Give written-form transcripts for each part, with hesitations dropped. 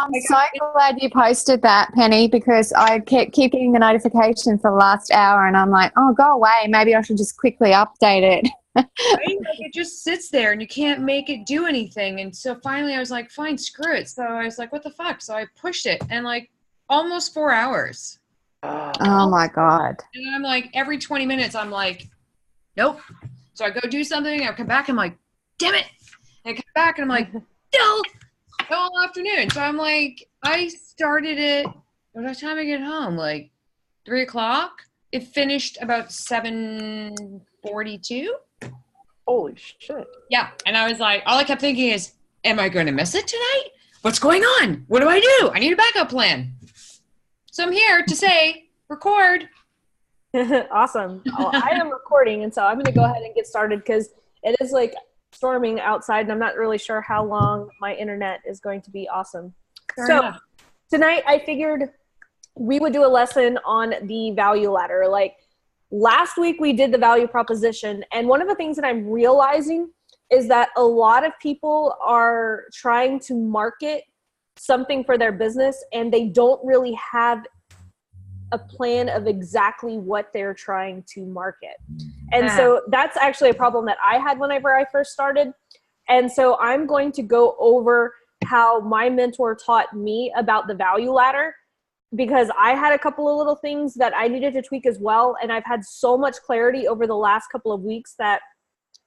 I'm Like, so glad you posted that, Penny, because I keep getting the notification for the last hour and I'm like, oh, go away. Maybe I should just quickly update it. right? Like it just sits there and you can't make it do anything. And so finally I was like, fine, screw it. So I was like, what the fuck? So I pushed it and like almost 4 hours. Oh my God. And I'm like, every 20 minutes, I'm like, nope. So I go do something. I come back. I'm like, damn it. And I come back and I'm like, no, all afternoon. So I'm like, I started it. By the time I get home, like 3 o'clock. It finished about 7:42. Holy shit. Yeah. And I was like, all I kept thinking is, am I going to miss it tonight? What's going on? What do I do? I need a backup plan. So I'm here to say, record. Awesome. Well, I am recording, and so I'm going to go ahead and get started because it is like storming outside, and I'm not really sure how long my internet is going to be awesome. Fair so enough. Tonight I figured we would do a lesson on the value ladder. Like last week we did the value proposition, and one of the things that I'm realizing is that a lot of people are trying to market something for their business and they don't really have a plan of exactly what they're trying to market. And so that's actually a problem that I had whenever I first started. And so I'm going to go over how my mentor taught me about the value ladder, because I had a couple of little things that I needed to tweak as well. And I've had so much clarity over the last couple of weeks that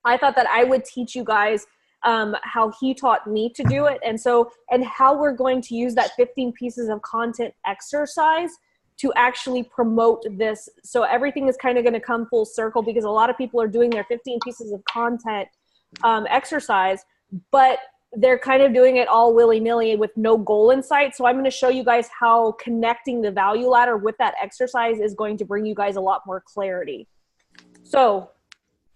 I thought that I would teach you guys how he taught me to do it. And how we're going to use that 15 pieces of content exercise to actually promote this. So everything is kind of going to come full circle, because a lot of people are doing their 15 pieces of content exercise, but they're kind of doing it all willy-nilly with no goal in sight. So I'm going to show you guys how connecting the value ladder with that exercise is going to bring you guys a lot more clarity. So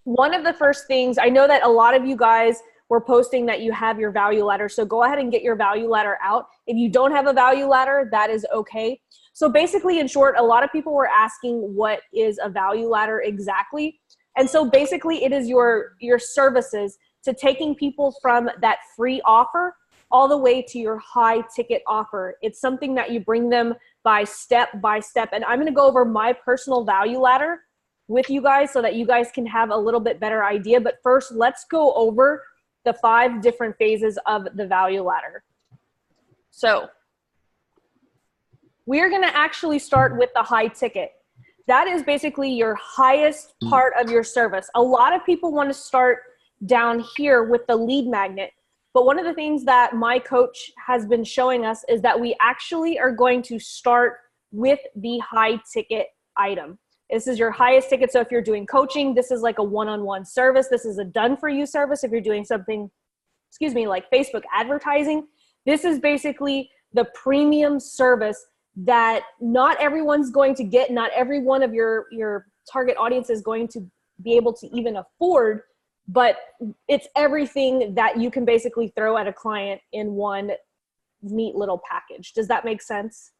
one of the first things, I know that a lot of you guys were posting that you have your value ladder. So go ahead and get your value ladder out. If you don't have a value ladder, that is okay. So basically, in short, a lot of people were asking what is a value ladder exactly. And so basically it is your services to taking people from that free offer all the way to your high ticket offer. It's something that you bring them by step. And I'm going to go over my personal value ladder with you guys so that you guys can have a little bit better idea. But first, let's go over the 5 different phases of the value ladder. So we're going to actually start with the high ticket. That is basically your highest part of your service. A lot of people want to start down here with the lead magnet. But one of the things that my coach has been showing us is that we actually are going to start with the high ticket item. This is your highest ticket. So if you're doing coaching, this is like a one-on-one service. This is a done-for-you service. If you're doing something, like Facebook advertising, this is basically the premium service that not everyone's going to get. Not every one of your target audience is going to be able to even afford, but it's everything that you can basically throw at a client in one neat little package. Does that make sense?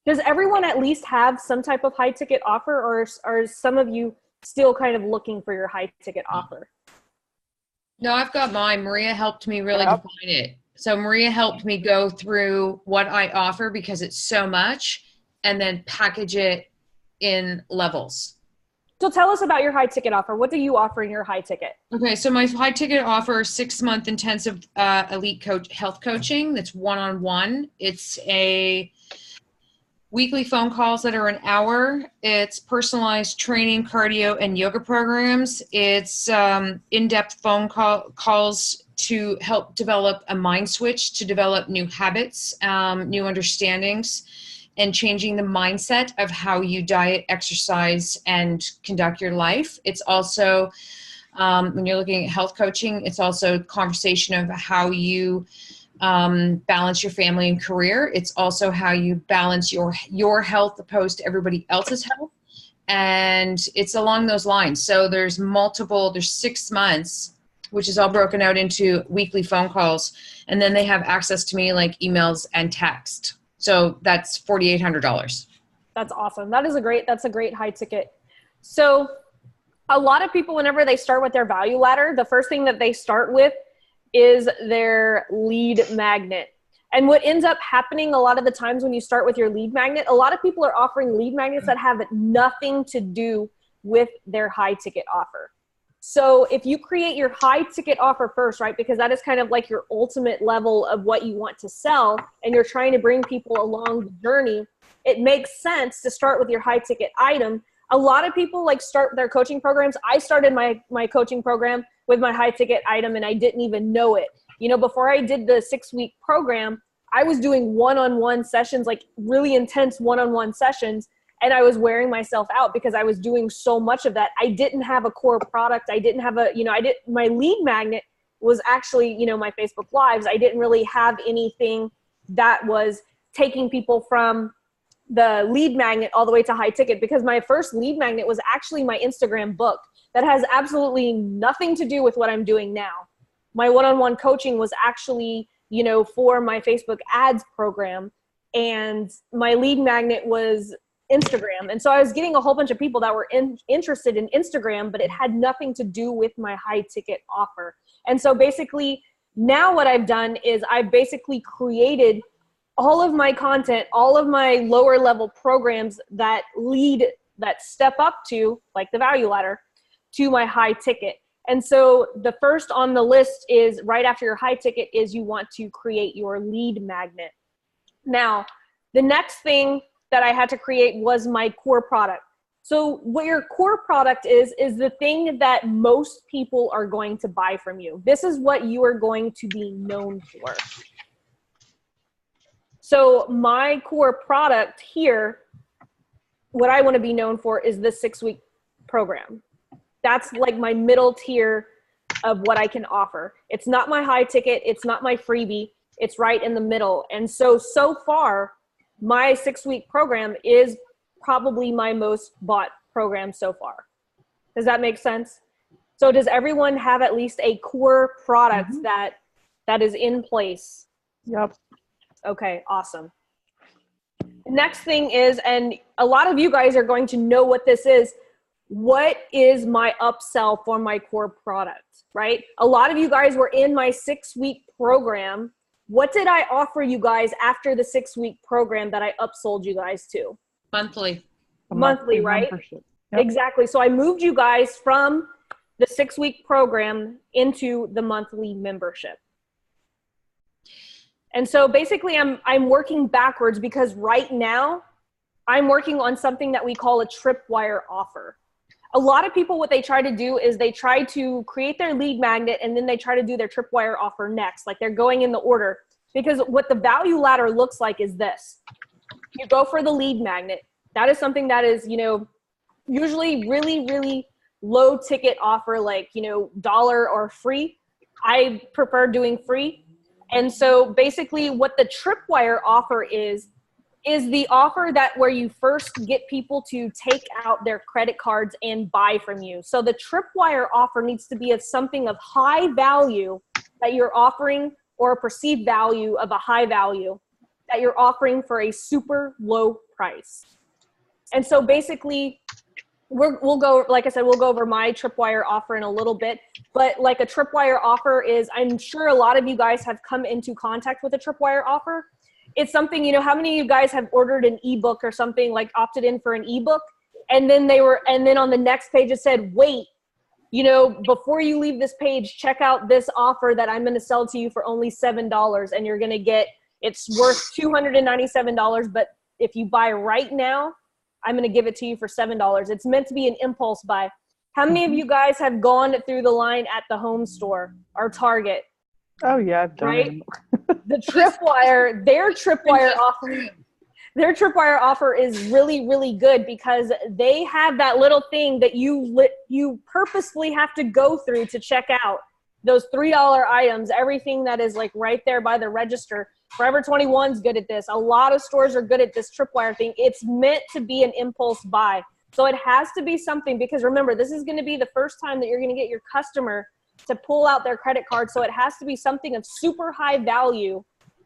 Does everyone at least have some type of high ticket offer, or are some of you still kind of looking for your high ticket offer? No, I've got mine. Maria helped me really define it. So Maria helped me go through what I offer, because it's so much, and then package it in levels. So tell us about your high ticket offer. What do you offer in your high ticket? Okay, so my high ticket offer is 6-month intensive elite health coaching. That's one-on-one. It's a weekly phone calls that are an hour. It's personalized training, cardio, and yoga programs. It's in-depth phone calls to help develop a mind switch, to develop new habits, new understandings, and changing the mindset of how you diet, exercise, and conduct your life. It's also, when you're looking at health coaching, it's also a conversation of how you balance your family and career. It's also how you balance your health opposed to everybody else's health. And it's along those lines. So there's 6 months, which is all broken out into weekly phone calls. And then they have access to me like emails and text. So that's $4,800. That's awesome. That's a great high ticket. So a lot of people, whenever they start with their value ladder, the first thing that they start with is their lead magnet. And what ends up happening a lot of the times when you start with your lead magnet, a lot of people are offering lead magnets that have nothing to do with their high ticket offer. So if you create your high ticket offer first, right, because that is kind of like your ultimate level of what you want to sell, and you're trying to bring people along the journey, it makes sense to start with your high ticket item. A lot of people like start their coaching programs. I started my coaching program with my high ticket item and I didn't even know it. You know, before I did the 6-week program, I was doing one-on-one sessions, like really intense one-on-one sessions. And I was wearing myself out because I was doing so much of that. I didn't have a core product. I didn't have my lead magnet was actually, my Facebook Lives. I didn't really have anything that was taking people from the lead magnet all the way to high ticket, because my first lead magnet was actually my Instagram book that has absolutely nothing to do with what I'm doing now. My one-on-one coaching was actually, for my Facebook ads program, and my lead magnet was Instagram. And so I was getting a whole bunch of people that were interested in Instagram, but it had nothing to do with my high ticket offer. And so basically now what I've done is I basically created all of my content, all of my lower level programs that step up to, like the value ladder, to my high ticket. And so the first on the list is right after your high ticket is you want to create your lead magnet. Now, the next thing that I had to create was my core product. So what your core product is the thing that most people are going to buy from you. This is what you are going to be known for. So my core product here, what I want to be known for is the 6-week program. That's like my middle tier of what I can offer. It's not my high ticket. It's not my freebie. It's right in the middle. And so far, my 6-week program is probably my most bought program so far. Does that make sense? So does everyone have at least a core product that is in place? Yep. Okay, awesome. Next thing is, and a lot of you guys are going to know what this is, what is my upsell for my core product, right? A lot of you guys were in my 6-week program. What did I offer you guys after the 6-week program that I upsold you guys to? Monthly. Monthly, right? Yep. Exactly. So I moved you guys from the 6-week program into the monthly membership. And so basically I'm working backwards, because right now I'm working on something that we call a Tripwire offer. A lot of people, what they try to do is they try to create their lead magnet and then they try to do their Tripwire offer next. Like they're going in the order, because what the value ladder looks like is this. You go for the lead magnet. That is something that is, usually really, really low ticket offer, like, dollar or free. I prefer doing free. And so basically what the Tripwire offer is the offer that where you first get people to take out their credit cards and buy from you. So the Tripwire offer needs to be of something of high value that you're offering, or a perceived value of a high value that you're offering for a super low price. And so basically we'll go, like I said, we'll go over my Tripwire offer in a little bit, but like a Tripwire offer is, I'm sure a lot of you guys have come into contact with a Tripwire offer. It's something, how many of you guys have ordered an ebook or something, like opted in for an ebook, and then on the next page it said, wait, before you leave this page, check out this offer that I'm going to sell to you for only $7, and you're going to get, it's worth $297, but if you buy right now, I'm going to give it to you for $7. It's meant to be an impulse buy. How many of you guys have gone through the line at the home store or Target? Oh yeah, I've done right? it. The Tripwire, their Tripwire offer is really, really good, because they have that little thing that you purposefully have to go through to check out those $3 items, everything that is like right there by the register. Forever 21's good at this. A lot of stores are good at this Tripwire thing. It's meant to be an impulse buy. So it has to be something, because remember, this is going to be the first time that you're going to get your customer to pull out their credit card. So it has to be something of super high value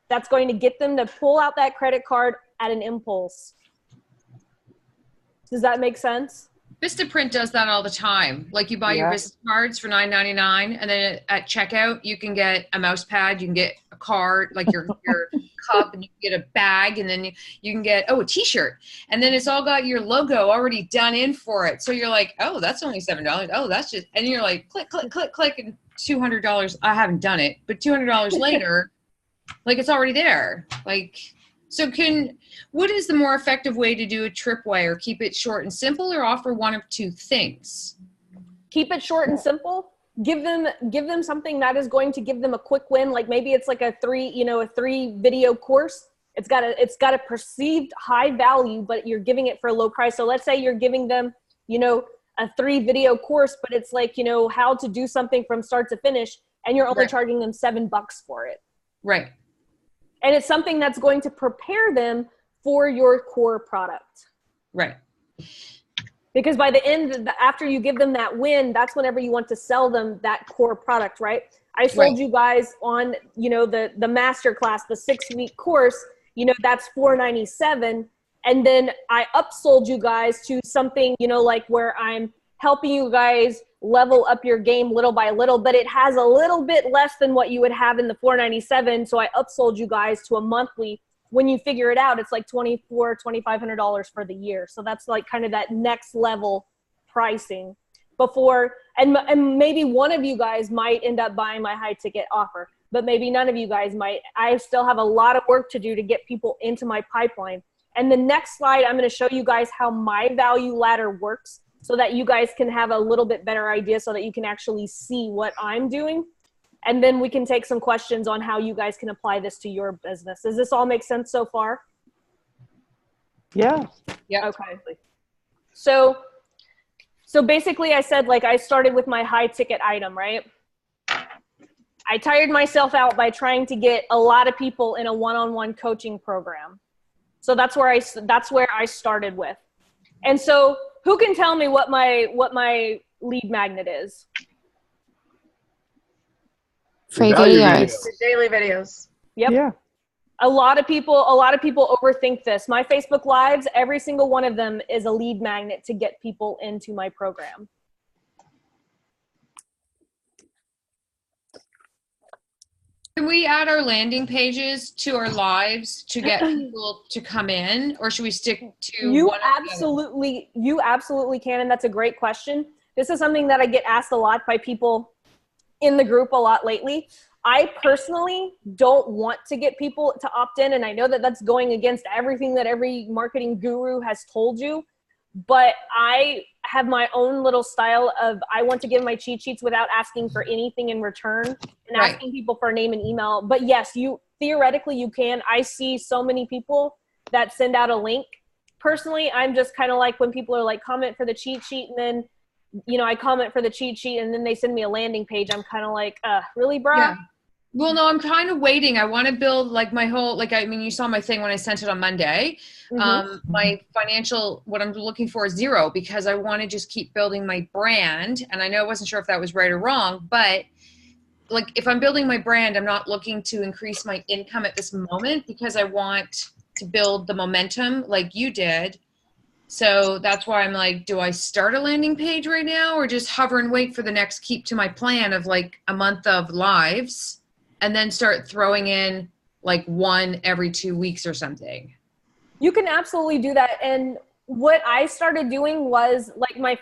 that's going to get them to pull out that credit card at an impulse. Does that make sense? Vistaprint does that all the time. Like you buy your business cards for $9.99, and then at checkout you can get a mouse pad, you can get a card, like your cup, and you can get a bag, and then you can get a t-shirt, and then it's all got your logo already done in for it. So you're like, oh, that's only $7. Oh, that's just, and you're like, click, click, click, click, and $200. I haven't done it, but $200 later, like it's already there. Like, so what is the more effective way to do a tripwire? Keep it short and simple, or offer one of two things? Keep it short and simple. Give them something that is going to give them a quick win. Like maybe it's like a 3 video course. It's got a perceived high value, but you're giving it for a low price. So let's say you're giving them, a 3 video course, but it's like, how to do something from start to finish, and you're only charging them $7 for it. Right. And it's something that's going to prepare them for your core product. Right. Because by the end, after you give them that win, that's whenever you want to sell them that core product, right? I sold you guys on, the MASTERCLASS, the 6-week course, that's $497. And then I upsold you guys to something, like where I'm helping you guys level up your game little by little, but it has a little bit less than what you would have in the $497. So I upsold you guys to a monthly. When you figure it out, it's like $2,500 for the year. So that's like kind of that next level pricing before, and maybe one of you guys might end up buying my high ticket offer, but maybe none of you guys might. I still have a lot of work to do to get people into my pipeline. And the next slide, I'm going to show you guys how my value ladder works, so that you guys can have a little bit better idea, so that you can actually see what I'm doing. And then we can take some questions on how you guys can apply this to your business. Does this all make sense so far? Yeah. Yeah. Okay. So basically I said, like, I started with my high ticket item, right? I tired myself out by trying to get a lot of people in a one-on-one coaching program. So that's where I started with. And so who can tell me what my lead magnet is? Free Value videos. Daily videos. Yep. Yeah. A lot of people overthink this. My Facebook Lives, every single one of them is a lead magnet to get people into my program. Can we add our landing pages to our lives to get people to come in, or should we stick to You one absolutely can, and that's a great question. This is something that I get asked a lot by people in the group a lot lately. I personally don't want to get people to opt in, and I know that that's going against everything that every marketing guru has told you, but I have my own little style of, I want to give my cheat sheets without asking for anything in return and asking people for a name and email. But yes, theoretically you can. I see so many people that send out a link. Personally, I'm just kind of like, when people are like, comment for the cheat sheet, and then I comment for the cheat sheet, and then they send me a landing page, I'm kind of like, really, bro? Yeah. Well, no, I'm kind of waiting. I want to build like my whole, you saw my thing when I sent it on Monday. My financial, what I'm looking for is 0, because I want to just keep building my brand. And I know I wasn't sure if that was right or wrong, but like, if I'm building my brand, I'm not looking to increase my income at this moment, because I want to build the momentum like you did. So that's why I'm like, do I start a landing page right now, or just hover and wait for the next, keep to my plan of like a month of lives, and then start throwing in like one every 2 weeks or something? You can absolutely do that. And what I started doing was, like, my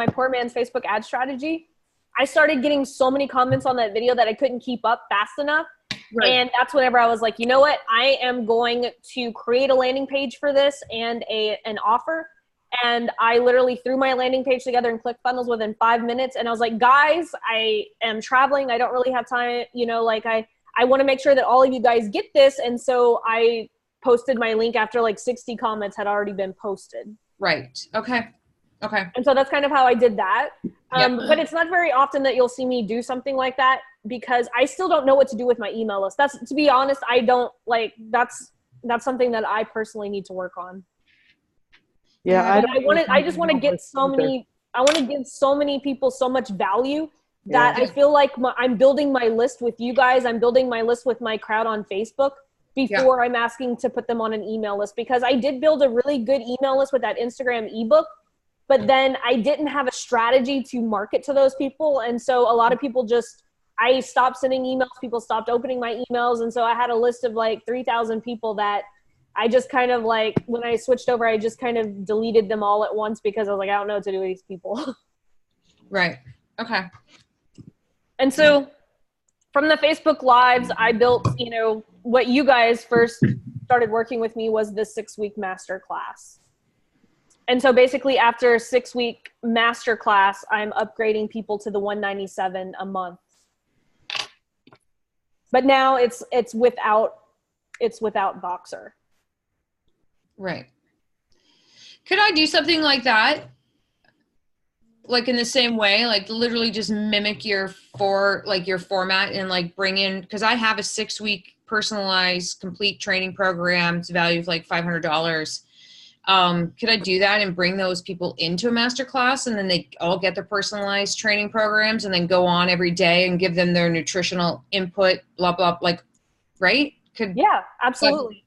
poor man's Facebook ad strategy. I started getting so many comments on that video that I couldn't keep up fast enough. Right. And that's whenever I was like, you know what? I am going to create a landing page for this and an offer. And I literally threw my landing page together in ClickFunnels within 5 minutes. And I was like, guys, I am traveling. I don't really have time. I want to make sure that all of you guys get this. And so I posted my link after like 60 comments had already been posted. Right. Okay. And so that's kind of how I did that. But it's not very often that you'll see me do something like that, because I still don't know what to do with my email list. That's, to be honest, I don't like, that's something that I personally need to work on. Yeah. I just want to get so many, I want to give so many people so much value that I feel like I'm building my list with you guys. I'm building my list with my crowd on Facebook before I'm asking to put them on an email list, because I did build a really good email list with that Instagram ebook, but then I didn't have a strategy to market to those people. And so a lot of people I stopped sending emails. People stopped opening my emails. And so I had a list of like 3,000 people that I just kind of like, when I switched over, I just kind of deleted them all at once because I was like, I don't know what to do with these people. Right. Okay. And so from the Facebook Lives, I built, what you guys first started working with me was the 6-week masterclass. And so basically after a 6-week masterclass, I'm upgrading people to the $197 a month. But now it's without Voxer. Right. Could I do something like that? Like in the same way, like literally just mimic your format and like bring in, because I have a 6-week personalized complete training program. It's valued like $500. Could I do that and bring those people into a masterclass, and then they all get their personalized training programs and then go on every day and give them their nutritional input, blah, blah, like, right? Yeah, absolutely.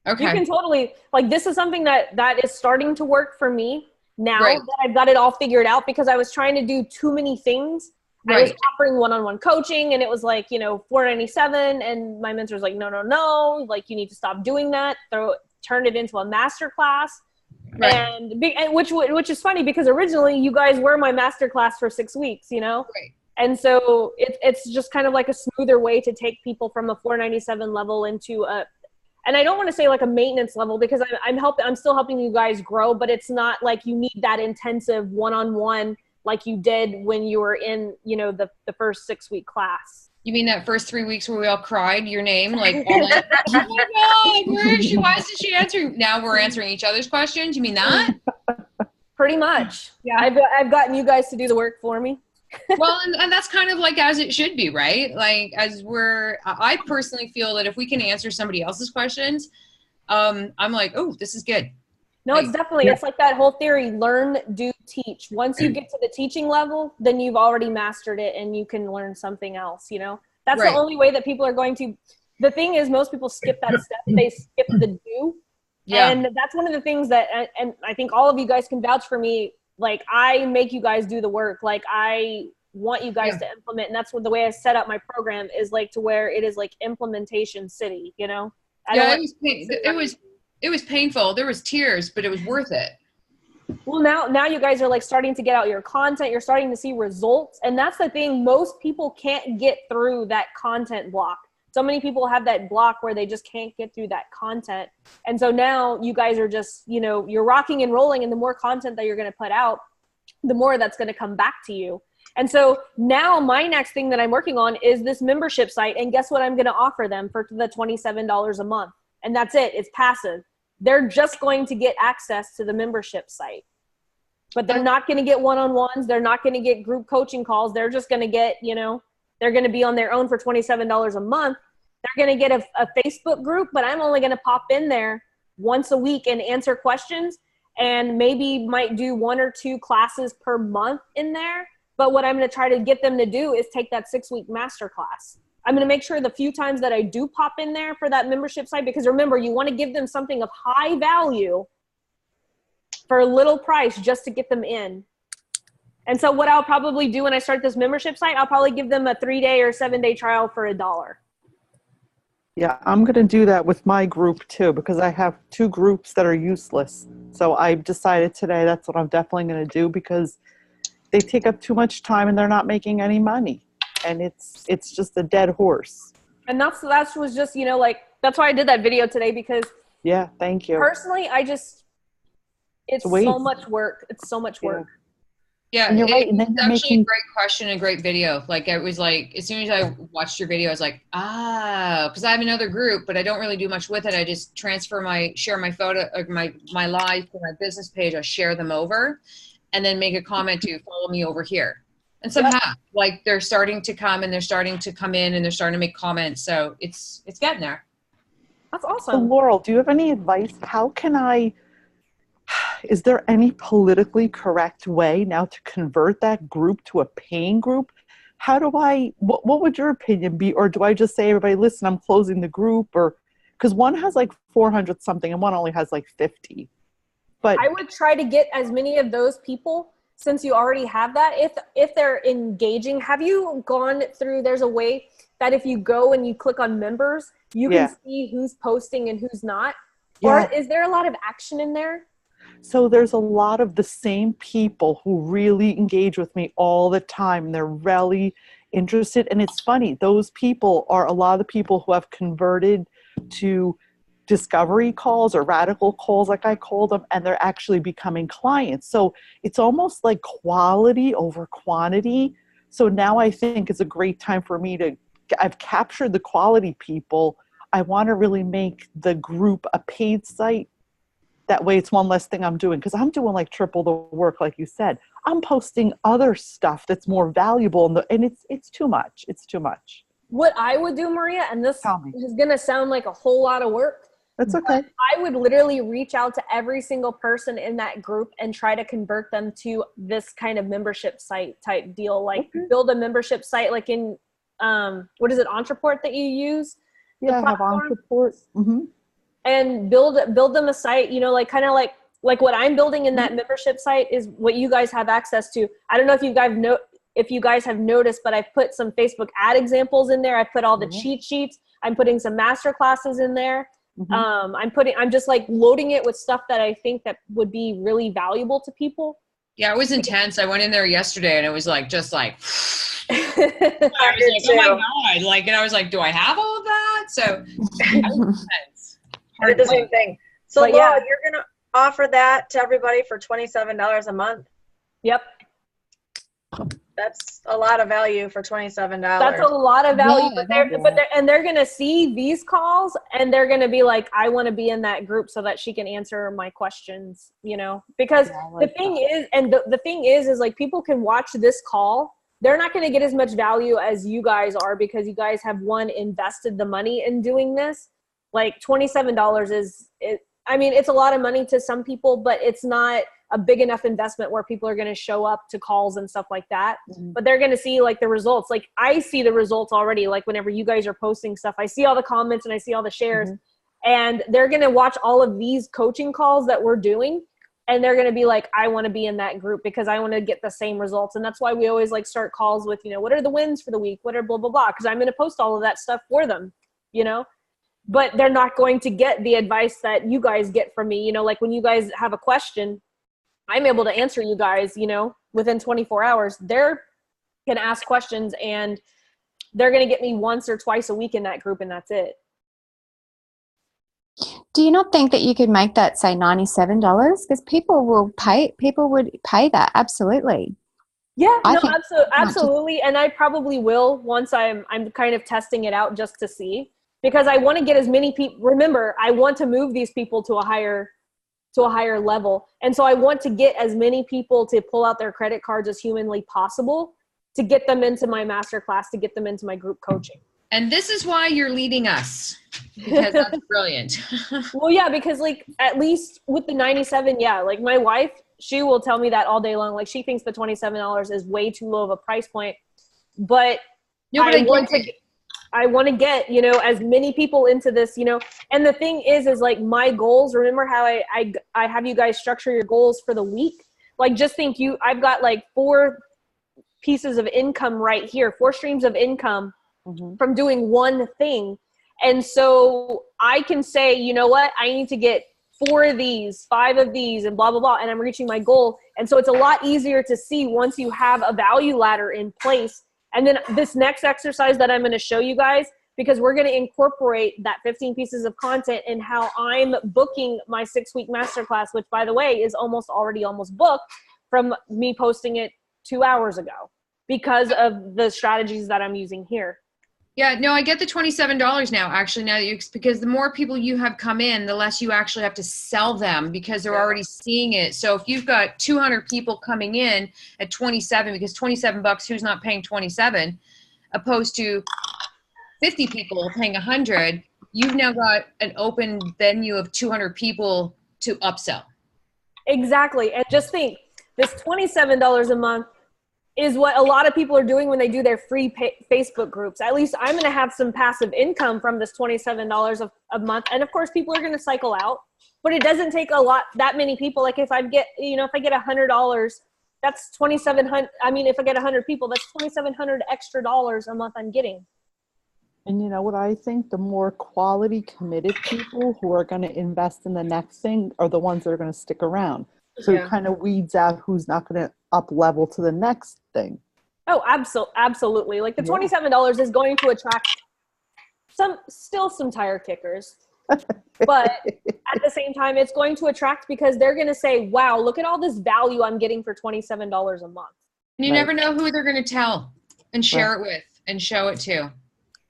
Okay. You can totally, like, this is something that is starting to work for me now Right. that I've got it all figured out, because I was trying to do too many things. Right. I was offering one-on-one coaching, and it was like, $497, and my mentor was like, no, like, you need to stop doing that. Turn it into a masterclass. Right. And which is funny, because originally you guys were my masterclass for 6 weeks, Right. And so it's just kind of like a smoother way to take people from a $497 level into and I don't want to say like a maintenance level, because I'm still helping you guys grow, but it's not like you need that intensive one-on-one like you did when you were in, the first 6-week class. You mean that first 3 weeks where we all cried your name? Like, all that, oh my God, where is she? Why isn't she answering? Now we're answering each other's questions. You mean that? Pretty much. Yeah. I've gotten you guys to do the work for me. Well, and that's kind of like as it should be, right? Like I personally feel that if we can answer somebody else's questions, I'm like, oh, this is good. No, it's definitely, it's like that whole theory, learn, do, teach. Once you get to the teaching level, then you've already mastered it and you can learn something else, That's Right. the only way that people are going to. The thing is, most people skip that step. They skip the do. Yeah. And that's one of the things that, and I think all of you guys can vouch for me, like, I make you guys do the work. Like, I want you guys to implement. And that's the way I set up my program is like to where it is like implementation city, It was painful. There was tears, but it was worth it. Well, now you guys are like starting to get out your content. You're starting to see results. And that's the thing. Most people can't get through that content block. So many people have that block where they just can't get through that content. And so now you guys are just, you're rocking and rolling, and the more content that you're going to put out, the more that's going to come back to you. And so now my next thing that I'm working on is this membership site. And guess what I'm going to offer them for the $27 a month? And that's it. It's passive. They're just going to get access to the membership site, but they're not going to get one-on-ones. They're not going to get group coaching calls. They're just going to get, they're going to be on their own for $27 a month. They're going to get a Facebook group, but I'm only going to pop in there once a week and answer questions, and maybe might do 1 or 2 classes per month in there. But what I'm going to try to get them to do is take that 6-week masterclass. I'm going to make sure the few times that I do pop in there for that membership site, because remember, you want to give them something of high value for a little price just to get them in. And so what I'll probably do when I start this membership site, I'll probably give them a 3-day or 7-day trial for $1. Yeah, I'm going to do that with my group too, because I have 2 groups that are useless. So I've decided today that's what I'm definitely going to do, because they take up too much time and they're not making any money. And it's just a dead horse. And that was just, that's why I did that video today, because yeah, thank you. Personally, it's so much work. It's so much work. Yeah, and you're right. And then it's actually a great question and great video. Like, it was like, as soon as I watched your video, I was like, because I have another group, but I don't really do much with it. I just share my photo, or my live to my business page. I share them over, and then make a comment to follow me over here. And somehow, like, they're starting to come, and they're starting to come in, and they're starting to make comments. So it's getting there. That's So awesome. Laurel, do you have any advice? Is there any politically correct way now to convert that group to a paying group? What would your opinion be? Or do I just say, everybody, listen, I'm closing the group? Or, because one has like 400 something and one only has like 50. But I would try to get as many of those people, since you already have that, if they're engaging. Have you gone through, there's a way that if you go and you click on members, you can see who's posting and who's not? Or is there a lot of action in there? So there's a lot of the same people who really engage with me all the time. They're really interested. And it's funny, those people are a lot of the people who have converted to discovery calls or radical calls, like I call them, and they're actually becoming clients. So it's almost like quality over quantity. So now I think it's a great time for me to, I've captured the quality people. I want to really make the group a paid site. That way it's one less thing I'm doing, because I'm doing like triple the work, like you said. I'm posting other stuff that's more valuable, and it's too much. It's too much. What I would do, Maria, and this is going to sound like a whole lot of work. That's okay. I would literally reach out to every single person in that group and try to convert them to this kind of membership site type deal. Like build a membership site, like in, what is it, Entreport that you use? Yeah, I have Entreport. Mm-hmm. And build them a site, you know, like kind of like what I'm building in that membership site is what you guys have access to. I don't know if you guys have noticed, but I've put some Facebook ad examples in there. I put all the cheat sheets. I'm putting some master classes in there. I'm just like loading it with stuff that I think that would be really valuable to people. Yeah, it was intense. I went in there yesterday and it was like, just like, I was like, oh my God. Like, and I was like, do I have all of that? So that was intense. I did the same thing. So Laura, you're going to offer that to everybody for $27 a month? Yep. That's a lot of value for $27. That's a lot of value, they're going to see these calls and they're going to be like, I want to be in that group so that she can answer my questions, you know, because the thing is like people can watch this call. They're not going to get as much value as you guys are because you guys have invested the money in doing this. Like $27 I mean, it's a lot of money to some people, but it's not a big enough investment where people are going to show up to calls and stuff like that. But they're going to see like the results. Like I see the results already. Like whenever you guys are posting stuff, I see all the comments and I see all the shares and they're going to watch all of these coaching calls that we're doing. And they're going to be like, I want to be in that group because I want to get the same results. And that's why we always like start calls with, you know, what are the wins for the week? What are blah, blah, blah. Cause I'm going to post all of that stuff for them, you know? But they're not going to get the advice that you guys get from me. You know, like when you guys have a question, I'm able to answer you guys, you know, within 24 hours. They're going to ask questions and they're going to get me once or twice a week in that group and that's it. Do you not think that you could make that say $97? Because people would pay that. Absolutely. Yeah, absolutely. And I probably will once I'm kind of testing it out just to see. Because I want to get as many people, remember, I want to move these people to a higher level. And so I want to get as many people to pull out their credit cards as humanly possible to get them into my masterclass, to get them into my group coaching. And this is why you're leading us, because that's brilliant. Well, yeah, because like at least with the 97, yeah, like my wife, she will tell me that all day long. Like she thinks the $27 is way too low of a price point, but I want to get, you know, as many people into this, you know, and the thing is like my goals, remember how I have you guys structure your goals for the week? Like just think I've got like 4 pieces of income right here, 4 streams of income from doing one thing. And so I can say, you know what, I need to get 4 of these, 5 of these and blah, blah, blah. And I'm reaching my goal. And so it's a lot easier to see once you have a value ladder in place. And then this next exercise that I'm going to show you guys, because we're going to incorporate that 15 pieces of content in how I'm booking my 6-week masterclass, which by the way is almost booked from me posting it 2 hours ago because of the strategies that I'm using here. Yeah, no, I get the $27 now, actually, because the more people you have come in, the less you actually have to sell them because they're already seeing it. So if you've got 200 people coming in at 27, because $27, who's not paying 27, opposed to 50 people paying 100, you've now got an open venue of 200 people to upsell. Exactly. And just think, this $27 a month, is what a lot of people are doing when they do their free Facebook groups. At least I'm going to have some passive income from this $27 a month. And of course, people are going to cycle out, but it doesn't take that many people. Like if I get, if I get $100, that's 2,700. I mean, if I get 100 people, that's 2,700 extra dollars a month I'm getting. And you know what I think? The more quality committed people who are going to invest in the next thing are the ones that are going to stick around. So it kind of weeds out who's not going to up level to the next thing. Oh, absolutely. Like the $27 is going to attract some tire kickers. But at the same time, it's going to attract because they're going to say, wow, look at all this value I'm getting for $27 a month. And you never know who they're going to tell and share it with and show it to.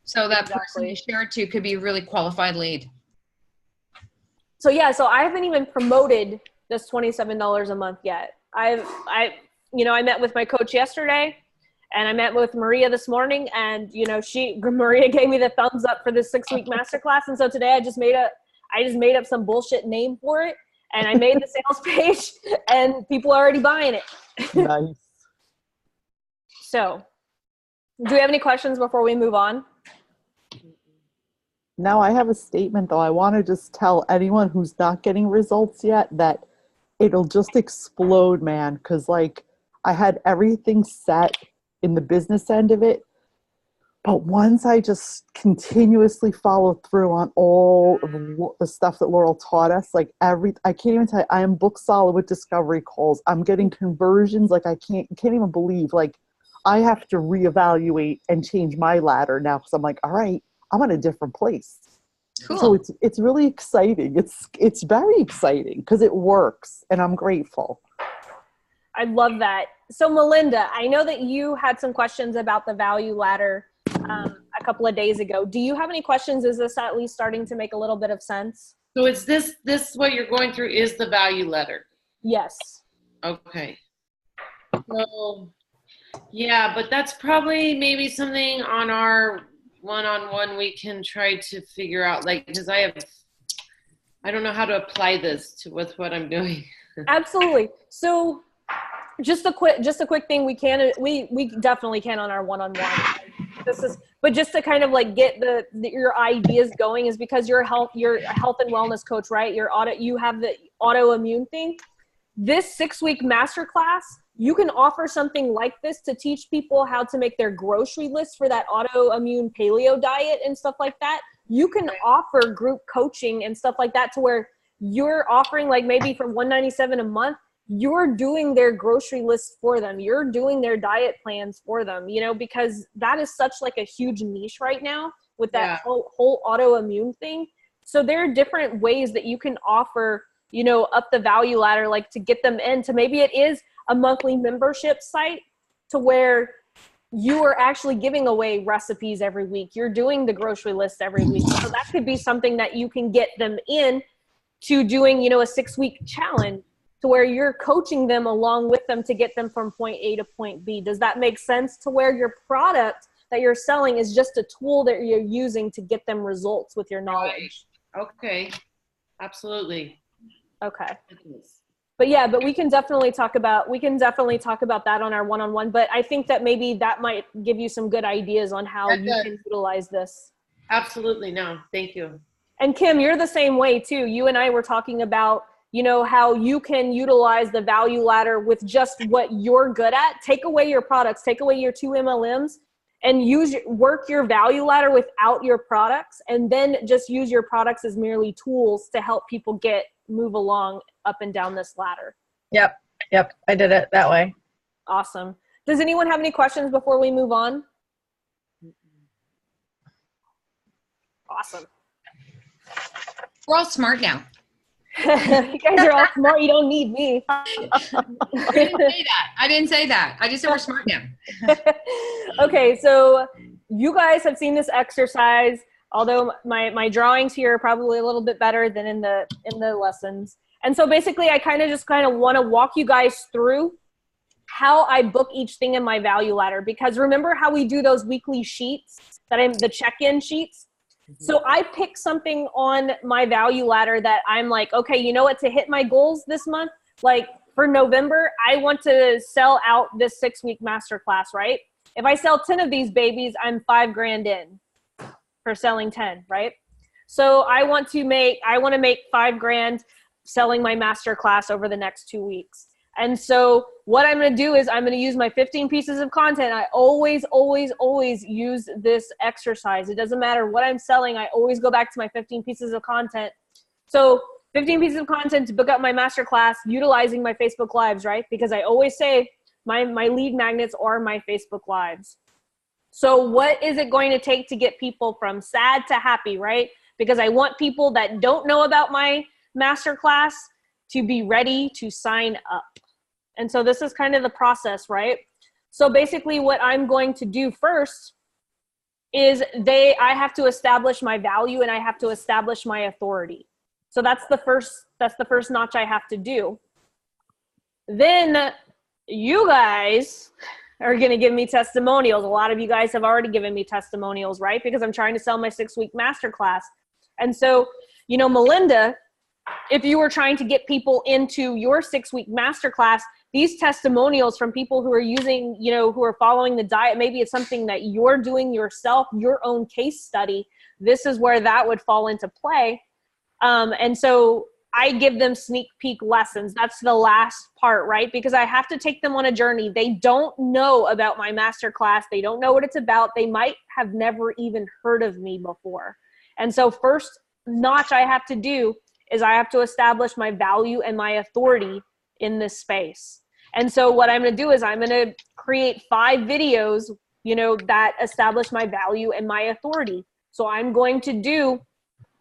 So that person you share it to could be a really qualified lead. So so I haven't even promoted this $27 a month yet. I met with my coach yesterday and I met with Maria this morning, and Maria gave me the thumbs up for this 6-week masterclass. And so today I just made up some bullshit name for it, and I made the sales page and people are already buying it. Nice. So do we have any questions before we move on? Now I have a statement though. I want to just tell anyone who's not getting results yet that it'll just explode, man. Cause like I had everything set in the business end of it. But once I just continuously followed through on all of the stuff that Laurel taught us, like I can't even tell you, I am book solid with discovery calls. I'm getting conversions. Like I can't even believe, like I have to reevaluate and change my ladder now. Cause I'm like, all right, I'm in a different place. Cool. So it's really exciting. It's very exciting because it works, and I'm grateful. I love that. So Melinda, I know that you had some questions about the value ladder a couple of days ago. Do you have any questions? Is this at least starting to make a little bit of sense? So is this what you're going through is the value ladder? Yes. Okay. So yeah, but that's probably maybe something on our one-on-one we can try to figure out, like, because I don't know how to apply this with what I'm doing. Absolutely. So just a quick thing, we definitely can on our one-on-one. But just to kind of like get your ideas going is because you're a health and wellness coach, right? You have the autoimmune thing. This 6-week masterclass, you can offer something like this to teach people how to make their grocery list for that autoimmune paleo diet and stuff like that. You can offer group coaching and stuff like that to where you're offering like maybe for $197 a month, you're doing their grocery list for them. You're doing their diet plans for them, because that is such like a huge niche right now with that whole autoimmune thing. So there are different ways that you can offer, up the value ladder, like to get them into, maybe it is a monthly membership site to where you are actually giving away recipes every week. You're doing the grocery list every week. So that could be something that you can get them in to doing, a 6-week challenge to where you're coaching them along with them to get them from point A to point B. Does that make sense, to where your product that you're selling is just a tool that you're using to get them results with your knowledge? Right. Okay. Absolutely. Okay. But we can definitely talk about that on our one-on-one. But I think that maybe that might give you some good ideas on how you can utilize this. Absolutely. No, thank you. And Kim, you're the same way too. You and I were talking about, how you can utilize the value ladder with just what you're good at. Take away your products, take away your 2 MLMs, and work your value ladder without your products, and then just use your products as merely tools to help people move along up and down this ladder. Yep. I did it that way. Awesome. Does anyone have any questions before we move on? Awesome. We're all smart now. You guys are all smart. You don't need me. I didn't say that. I just said we're smart now. Okay, so you guys have seen this exercise, although my drawings here are probably a little bit better than in the lessons. And so basically I kind of want to walk you guys through how I book each thing in my value ladder, because remember how we do those weekly sheets the check-in sheets? So I pick something on my value ladder that I'm like, okay, you know what, to hit my goals this month, like for November, I want to sell out this 6-week masterclass, right? If I sell 10 of these babies, I'm $5,000 in for selling 10, right? So I want to make $5,000 selling my masterclass over the next 2 weeks. And so what I'm going to do is I'm going to use my 15 pieces of content. I always, always, always use this exercise. It doesn't matter what I'm selling. I always go back to my 15 pieces of content. So 15 pieces of content to book up my masterclass utilizing my Facebook Lives, right? Because I always say my lead magnets are my Facebook Lives. So what is it going to take to get people from sad to happy, right? Because I want people that don't know about my masterclass to be ready to sign up. And so this is kind of the process, right? So basically what I'm going to do first is I have to establish my value and I have to establish my authority. So that's the first notch I have to do. Then you guys are going to give me testimonials. A lot of you guys have already given me testimonials, right? Because I'm trying to sell my 6-week masterclass. And so, you know, Melinda, if you were trying to get people into your 6-week masterclass, these testimonials from people who are using, you know, who are following the diet, maybe it's something that you're doing yourself, your own case study. This is where that would fall into play. And so I give them sneak peek lessons. That's the last part, right? Because I have to take them on a journey. They don't know about my masterclass. They don't know what it's about. They might have never even heard of me before. And so first notch I have to do is I have to establish my value and my authority in this space. And so what I'm going to do is I'm going to create 5 videos, you know, that establish my value and my authority. So I'm going to do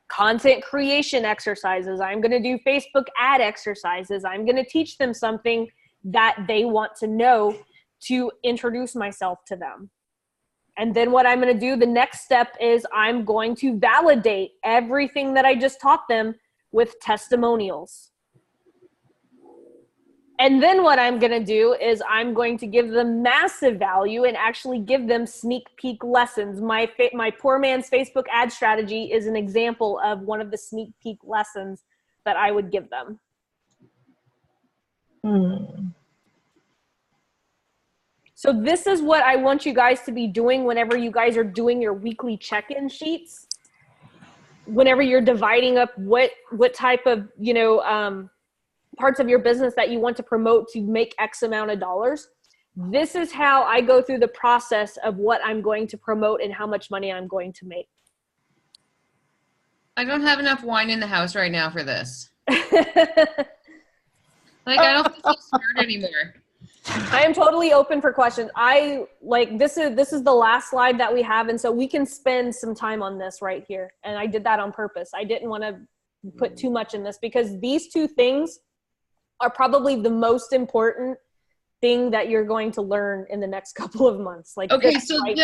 content creation exercises. I'm going to do Facebook ad exercises. I'm going to teach them something that they want to know to introduce myself to them. And then what I'm going to do, the next step is I'm going to validate everything that I just taught them with testimonials. And then what I'm going to do is I'm going to give them massive value and actually give them sneak peek lessons. My poor man's Facebook ad strategy is an example of one of the sneak peek lessons that I would give them. So this is what I want you guys to be doing whenever you guys are doing your weekly check-in sheets. Whenever you're dividing up what type of, you know, parts of your business that you want to promote to make X amount of dollars. This is how I go through the process of what I'm going to promote and how much money I'm going to make. I don't have enough wine in the house right now for this. Like, I don't feel smart anymore. I am totally open for questions. This is the last slide that we have, and so we can spend some time on this right here. And I did that on purpose. I didn't want to put too much in this because these 2 things are probably the most important thing that you're going to learn in the next couple of months. Like, okay, so right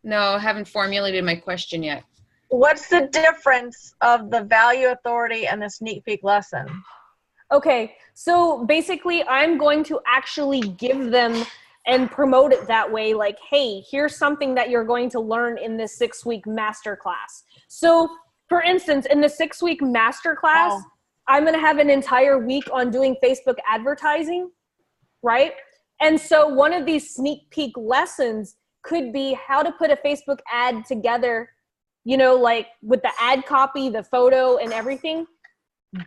no, I haven't formulated my question yet. What's the difference of the value, authority, and the sneak peek lesson? Okay, so basically I'm going to actually give them and promote it that way. Like, hey, here's something that you're going to learn in this 6-week masterclass. So for instance, in the 6-week masterclass, I'm going to have an entire week on doing Facebook advertising, right? And so one of these sneak peek lessons could be how to put a Facebook ad together, you know, like with the ad copy, the photo and everything.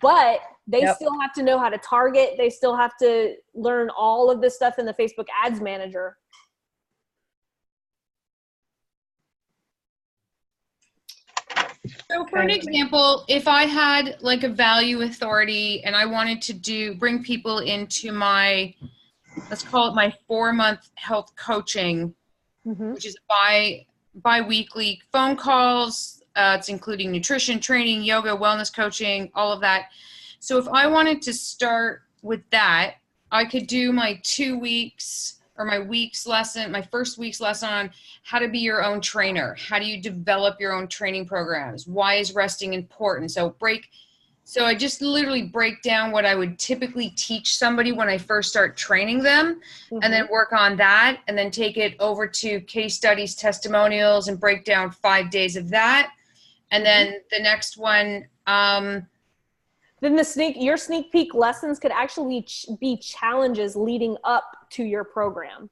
But they still have to know how to target. They still have to learn all of this stuff in the Facebook Ads Manager. So for an example, if I had like a value authority and I wanted to bring people into my, let's call it my 4-month health coaching, which is bi-weekly phone calls, it's including nutrition, training, yoga, wellness coaching, all of that. So if I wanted to start with that, I could do my 2 weeks or my first week's lesson on how to be your own trainer. How do you develop your own training programs? Why is resting important? So I just literally break down what I would typically teach somebody when I first start training them, and then work on that, and then take it over to case studies, testimonials, and break down 5 days of that. And then the next one, then your sneak peek lessons could actually be challenges leading up to your program.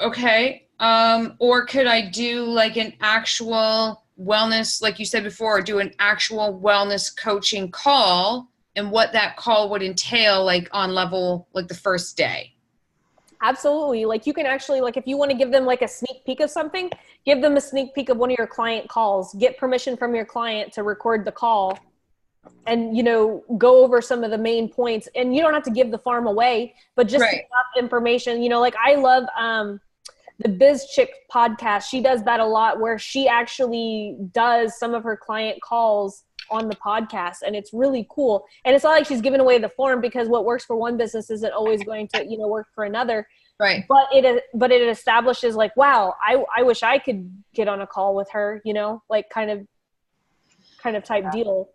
Okay. Or could I do like an actual wellness, like you said before, do an actual wellness coaching call, and what that call would entail, like on level, like the first day? Absolutely. Like you can actually, like if you want to give them like a sneak peek of something, give them a sneak peek of one of your client calls, get permission from your client to record the call, and, you know, go over some of the main points. And you don't have to give the farm away, but just enough information. You know, like I love the Biz Chick podcast. She does that a lot, where she actually does some of her client calls on the podcast, and it's really cool. And it's not like she's giving away the form, because what works for one business isn't always going to, you know, work for another. Right. But it establishes like, wow, I wish I could get on a call with her, you know, like kind of type deal.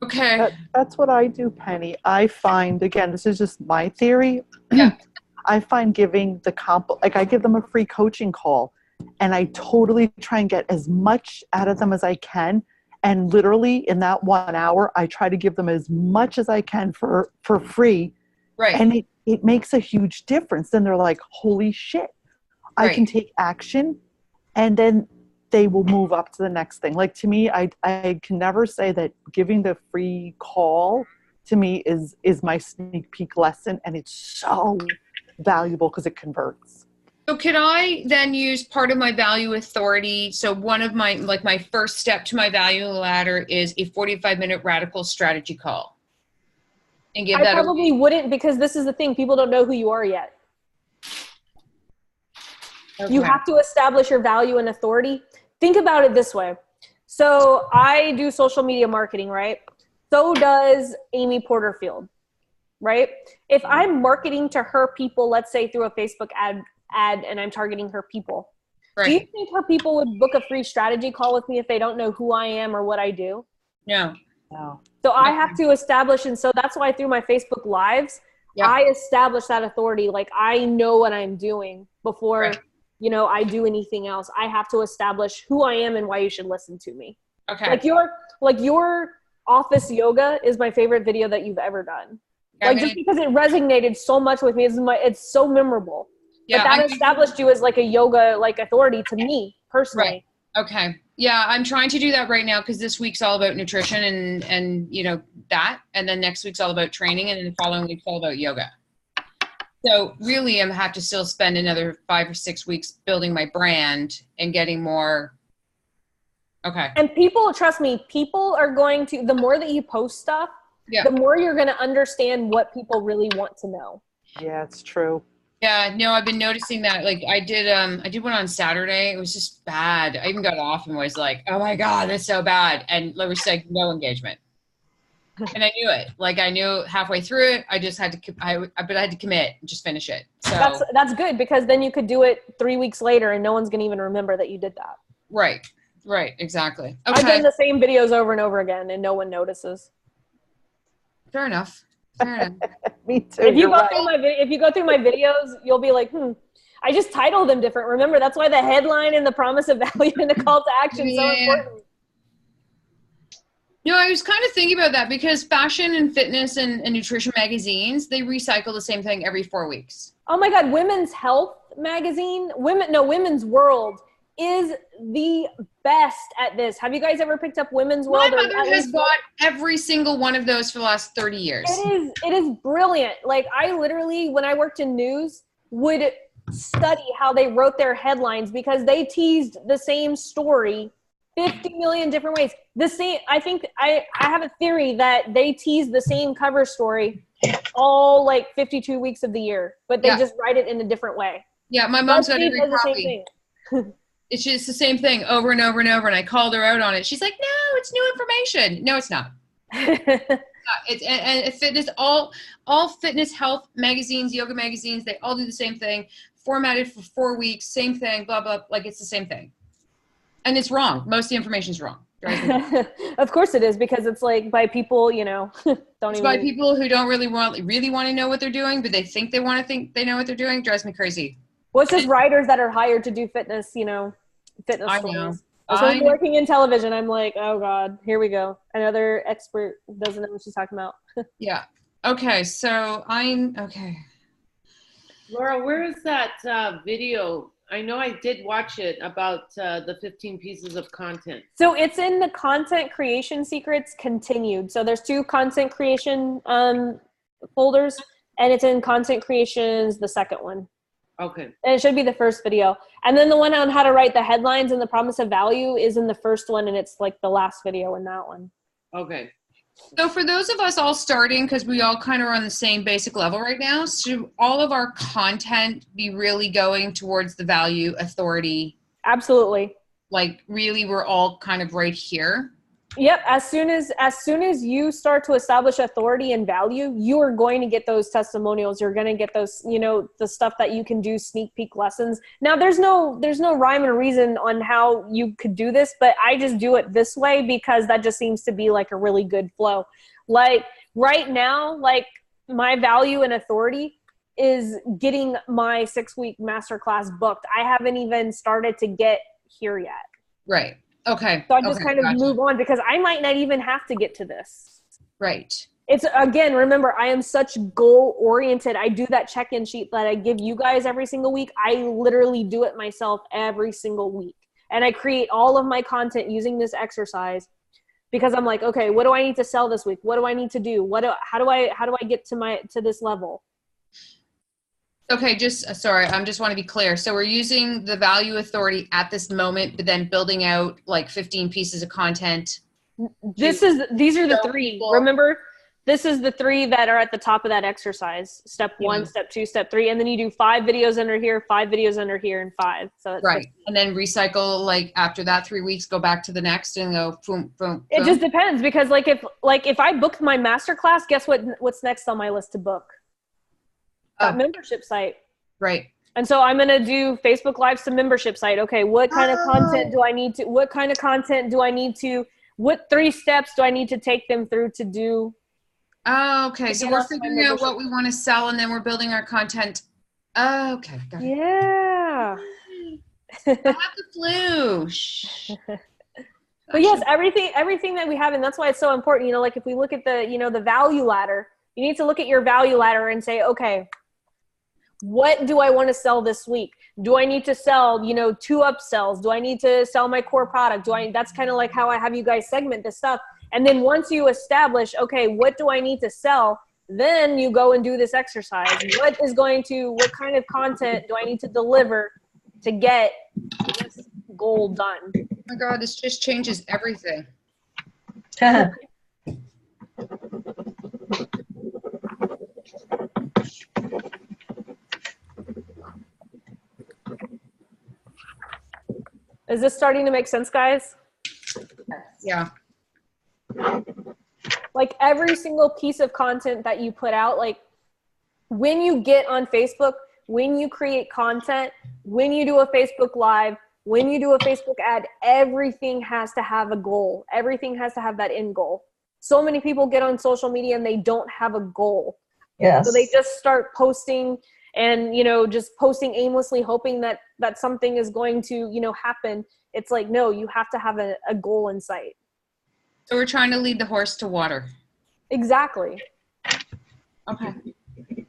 Okay. That's what I do, Penny. I find, again, this is just my theory. Yeah. I find giving like I give them a free coaching call, and I totally try and get as much out of them as I can. And literally in that 1 hour, I try to give them as much as I can for free. Right. And it makes a huge difference. Then they're like, holy shit, I can take action, and then they will move up to the next thing. Like to me, I can never say that giving the free call to me is my sneak peek lesson. And it's so valuable because it converts. So could I then use part of my value authority? So one of my, like my first step to my value ladder is a 45-minute radical strategy call. And give that. I probably wouldn't, because this is the thing. People don't know who you are yet. Okay. You have to establish your value and authority. Think about it this way. So I do social media marketing, right? So does Amy Porterfield, right? If I'm marketing to her people, let's say through a Facebook ad, and I'm targeting her people, do you think her people would book a free strategy call with me if they don't know who I am or what I do? No. So I have to establish, and so that's why through my Facebook Lives, I establish that authority. Like I know what I'm doing before, you know, I do anything else. I have to establish who I am and why you should listen to me. Okay. Like your office yoga is my favorite video that you've ever done. Like just because it resonated so much with me, it's so memorable. Yeah, but that established you as like a yoga like authority to me personally. Right. Okay. Yeah, I'm trying to do that right now, because this week's all about nutrition and you know that, and then next week's all about training, and then the following week's all about yoga. So really, I'm have to still spend another 5 or 6 weeks building my brand and getting more. Okay. And people, trust me, people are going to, the more that you post stuff, the more you're going to understand what people really want to know. Yeah, it's true. Yeah, no, I've been noticing that. Like I did one on Saturday. It was just bad. I even got off and was like, oh my God, that's so bad. And Larry said, no engagement. And I knew it. Like I knew halfway through it, I just had to, but I had to commit and just finish it. So that's good, because then you could do it 3 weeks later and no one's going to even remember that you did that. Right. Exactly. Okay. I've done the same videos over and over again and no one notices. Fair enough. Me too. If you go through my videos, you'll be like, I just titled them different. Remember, that's why the headline and the promise of value and the call to action is so important. No, I was kind of thinking about that, because fashion and fitness and nutrition magazines, they recycle the same thing every 4 weeks. Oh my God, Women's Health magazine, Women's World is the best at this. Have you guys ever picked up Women's World? My mother has bought every single one of those for the last 30 years. It is brilliant. Like I literally, when I worked in news, would study how they wrote their headlines, because they teased the same story 50 million different ways. I think I have a theory that they tease the same cover story all like 52 weeks of the year, but they just write it in a different way. Yeah, my mom's got every copy. It's just the same thing over and over and over. And I called her out on it. She's like, no, it's new information. No, it's not. It's fitness, all fitness, health magazines, yoga magazines, they all do the same thing, formatted for 4 weeks, same thing, blah, blah, like it's the same thing. And it's wrong. Most of the information is wrong. Of course it is, because it's like by people, you know, by people who don't really want to know what they're doing, but they think they know what they're doing. Drives me crazy. Well, it's just writers that are hired to do fitness, you know, fitness stories. So working in television, I'm like, oh God, here we go. Another expert doesn't know what she's talking about. Yeah. Okay. So okay. Laura, where is that video? I know I did watch it about the 15 pieces of content. So it's in the content creation secrets continued. So there's 2 content creation folders, and it's in content creations, the second one. Okay. And it should be the first video. And then the one on how to write the headlines and the promise of value is in the first one, and it's like the last video in that one. Okay. So for those of us all starting, because we all kind of are on the same basic level right now, should all of our content be really going towards the value authority? Absolutely. Like really, we're all kind of right here. Yep. As soon as you start to establish authority and value, you are going to get those testimonials. You're going to get those, the stuff that you can do sneak peek lessons. Now there's no rhyme and reason on how you could do this, but I just do it this way because that just seems to be like a really good flow. Like right now, like my value and authority is getting my 6-week masterclass booked. I haven't even started to get here yet. Right. Okay. So I just kind of move on because I might not even have to get to this. Right. It's, again, remember, I am such goal oriented. I do that check-in sheet that I give you guys every single week. I literally do it myself every single week. And I create all of my content using this exercise because I'm like, okay, what do I need to sell this week? What do I need to do? How do I get to this level? Okay, sorry, I just want to be clear. So we're using the value authority at this moment, but then building out like 15 pieces of content. These are the 3. People. Remember, this is the 3 that are at the top of that exercise. Step 1, step 2, step 3, and then you do 5 videos under here, 5 videos under here, and 5. So it's right, and then recycle like after that 3 weeks, go back to the next and go boom, boom, boom. It just depends because if I book my masterclass, guess what's next on my list to book? That membership site. Right. And so I'm going to do Facebook Lives to membership site. Okay. What kind of content do I need to, what 3 steps do I need to take them through to do? Oh, okay. So we're figuring out what we want to sell and then we're building our content. Oh, okay. Got it. Yeah. I have the flu. Shh. But yes, everything that we have, and that's why it's so important, like if we look at the, the value ladder, you need to look at your value ladder and say, okay, what do I want to sell this week? Do I need to sell, 2 upsells? Do I need to sell my core product? That's kind of like how I have you guys segment this stuff. And then once you establish, okay, what do I need to sell? Then you go and do this exercise. What kind of content do I need to deliver to get this goal done? Oh my God, this just changes everything. Is this starting to make sense, guys? Yeah. Like every single piece of content that you put out, like when you get on Facebook, when you create content, when you do a Facebook Live, when you do a Facebook ad, everything has to have a goal. Everything has to have that end goal. So many people get on social media and they don't have a goal. Yes. So they just start posting and, just posting aimlessly, hoping that something is going to, happen. It's like, no, you have to have a goal in sight. So we're trying to lead the horse to water. Exactly. Okay.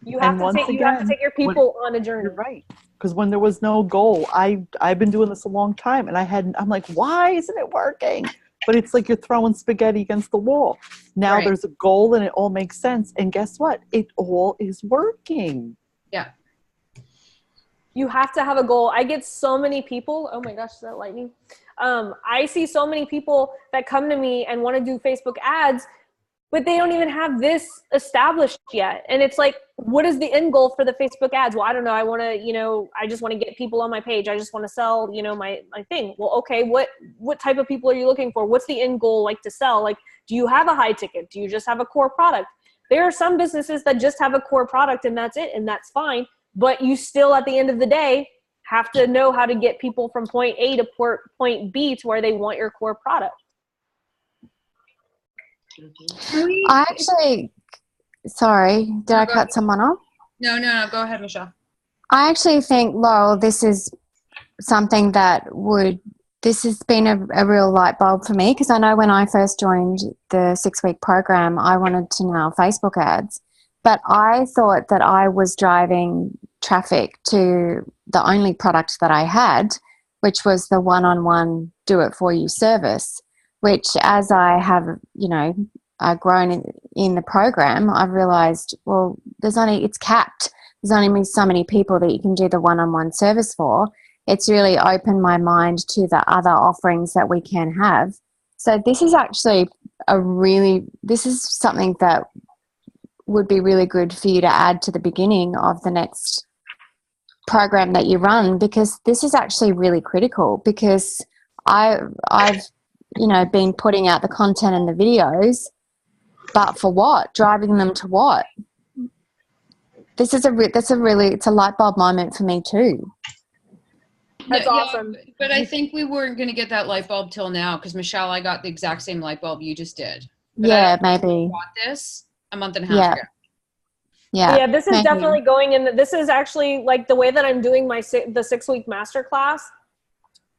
You have to take your people on a journey. You're right. Because when there was no goal, I've been doing this a long time and I'm like, why isn't it working? But it's like you're throwing spaghetti against the wall. Now Right. There's a goal and it all makes sense. And guess what? It all is working. Yeah. You have to have a goal. I get so many people. Oh my gosh, is that lightning? I see so many people that come to me and want to do Facebook ads, but they don't even have this established yet. And it's like, what is the end goal for the Facebook ads? Well, I don't know. I want to, I just want to get people on my page. I just want to sell, my thing. Well, okay. What type of people are you looking for? What's the end goal like to sell? Like, do you have a high ticket? Do you just have a core product? There are some businesses that just have a core product and that's it. And that's fine. But you still, at the end of the day, have to know how to get people from point A to point B to where they want your core product. I actually, sorry, did I cut someone off? No. Go ahead, Michelle. I actually think, Laurel, this is something that would this has been a real light bulb for me, because I know when I first joined the 6-week program, I wanted to nail Facebook ads, but I thought that I was driving traffic to the only product that I had, which was the one-on-one do-it-for-you service, which as I have, grown in the program, I've realized, well, it's capped. There's only so many people that you can do the one-on-one service for. It's really opened my mind to the other offerings that we can have. So this is actually this is something that would be really good for you to add to the beginning of the next program that you run, because this is actually really critical, because I've been putting out the content and the videos, but for what? Driving them to what? This is it's a light bulb moment for me too. That's awesome. But I think we weren't going to get that light bulb till now, because Michelle, I got the exact same light bulb you just did. But yeah, maybe. Bought this a month and a half ago. Yeah, this is definitely going in. This is actually like the way that I'm doing the 6-week masterclass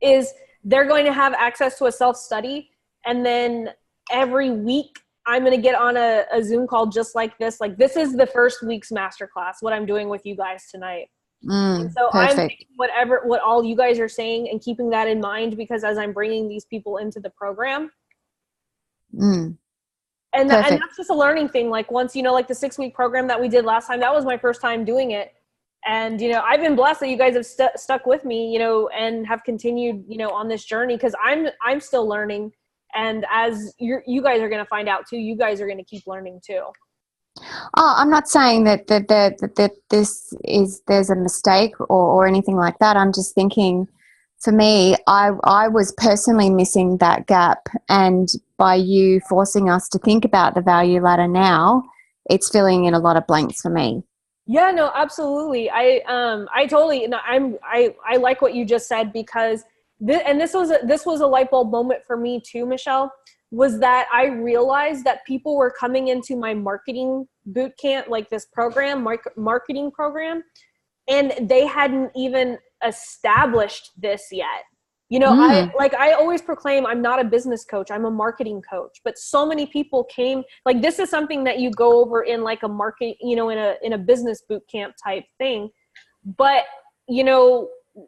is they're going to have access to a self-study, and then every week I'm going to get on a Zoom call just like this. Like, this is the first week's masterclass, what I'm doing with you guys tonight. And so perfect. I'm taking what all you guys are saying and keeping that in mind, because as I'm bringing these people into the program, and that's just a learning thing. Like, once, like the 6-week program that we did last time, that was my first time doing it. And, I've been blessed that you guys have stuck with me, and have continued, on this journey, because I'm still learning. And as you guys are going to find out too, you guys are going to keep learning too. Oh, I'm not saying that there's a mistake or anything like that. I'm just thinking, for me, I was personally missing that gap, and by you forcing us to think about the value ladder now, it's filling in a lot of blanks for me. Yeah, no, absolutely. I totally, I like what you just said, because this was a light bulb moment for me too, Michelle, was that I realized that people were coming into my marketing boot camp, like this program, marketing program, and they hadn't even established this yet. I always proclaim I'm not a business coach, I'm a marketing coach, but so many people came, like, this is something that you go over in like a market, in a business boot camp type thing. But,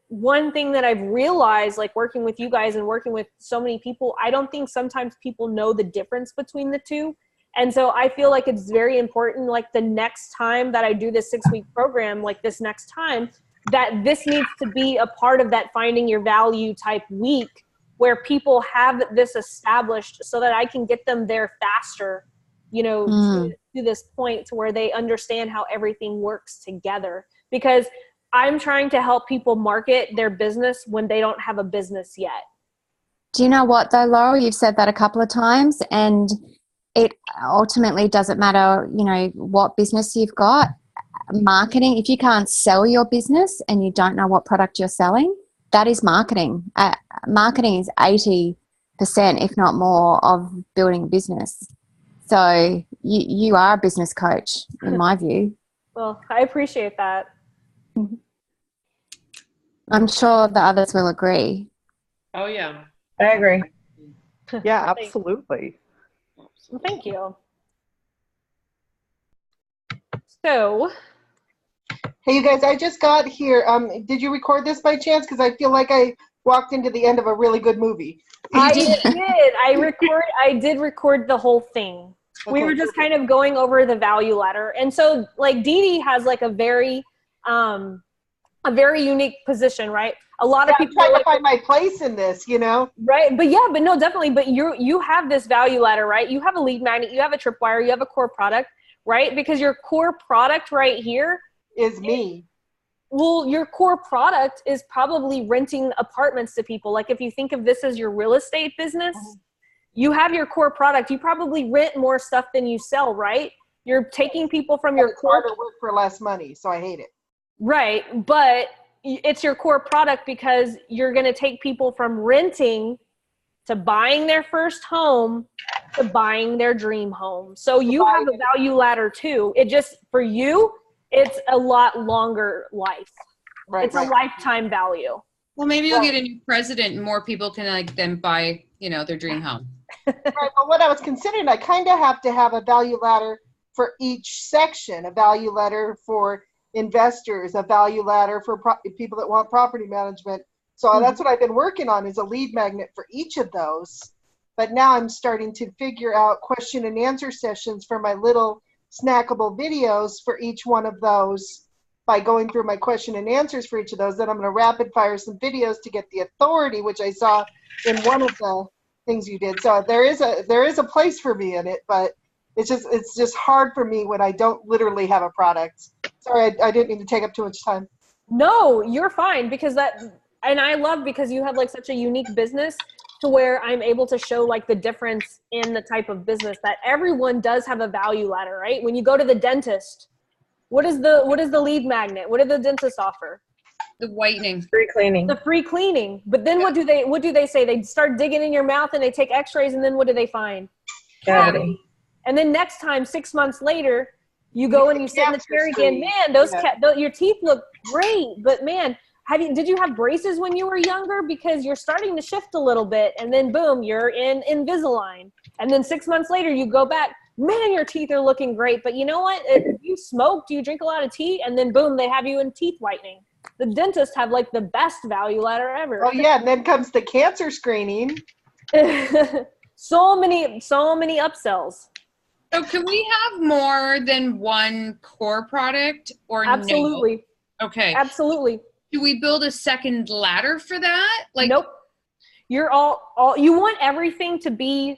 one thing that I've realized, like working with you guys and working with so many people, I don't think sometimes people know the difference between the two. And so I feel like it's very important, like the next time that I do this 6-week program, like this next time, that this needs to be a part of that finding your value type week, where people have this established so that I can get them there faster, to this point to where they understand how everything works together. Because I'm trying to help people market their business when they don't have a business yet. Do you know what though, Laurel? You've said that a couple of times, and it ultimately doesn't matter, what business you've got. Marketing, if you can't sell your business and you don't know what product you're selling, that is marketing. Marketing is 80%, if not more, of building a business. So you are a business coach, in my view. Well, I appreciate that. I'm sure the others will agree. Oh, yeah. I agree. Yeah, absolutely. Well, thank you. So, hey, you guys, I just got here. Did you record this by chance? Because I feel like I walked into the end of a really good movie. I did. I did record the whole thing. Okay. We were just kind of going over the value ladder. And so, like, Dee Dee has like a very unique position, right? A lot of people I'm trying to find my place in this, Right. But no, definitely. But you have this value ladder, right? You have a lead magnet, you have a tripwire, you have a core product, right? Because your core product right here is me. Well, your core product is probably renting apartments to people. Like, if you think of this as your real estate business, you have your core product. You probably rent more stuff than you sell, right? You're taking people from your core. It's harder work for less money, so I hate it. Right, but it's your core product because you're going to take people from renting to buying their first home to buying their dream home. So you have a value ladder too. It just, for you, it's a lot longer life. Right, it's a lifetime value. Well, maybe you'll get a new president and more people can like then buy, their dream home. Right, but what I was considering, I kind of have to have a value ladder for each section, a value ladder for investors, a value ladder for people that want property management. So that's what I've been working on, is a lead magnet for each of those. But now I'm starting to figure out question and answer sessions for my little snackable videos for each one of those by going through my question and answers for each of those. Then I'm going to rapid fire some videos to get the authority, which I saw in one of the things you did. So there is a place for me in it, but it's just hard for me when I don't literally have a product. Sorry, I didn't mean to take up too much time. No, you're fine, because and I love, because you have like such a unique business to where I'm able to show like the difference in the type of business that everyone does have a value ladder, right? When you go to the dentist, what is the lead magnet? What do the dentists offer? The whitening. Free cleaning. The free cleaning. But then what do they say? They start digging in your mouth and they take x-rays, and then what do they find? Cavity. And then next time, 6 months later, you go and you sit in the chair again. Man, your teeth look great, but man, did you have braces when you were younger? Because you're starting to shift a little bit, and then boom, you're in Invisalign. And then 6 months later, you go back, man, your teeth are looking great. But you know what? If you smoke, do you drink a lot of tea? And then boom, they have you in teeth whitening. The dentists have like the best value ladder ever. Oh yeah, and then comes the cancer screening. So many upsells. So can we have more than one core product or Absolutely. No? Okay. Absolutely. Do we build a second ladder for that? Like, nope. You're all you want everything to be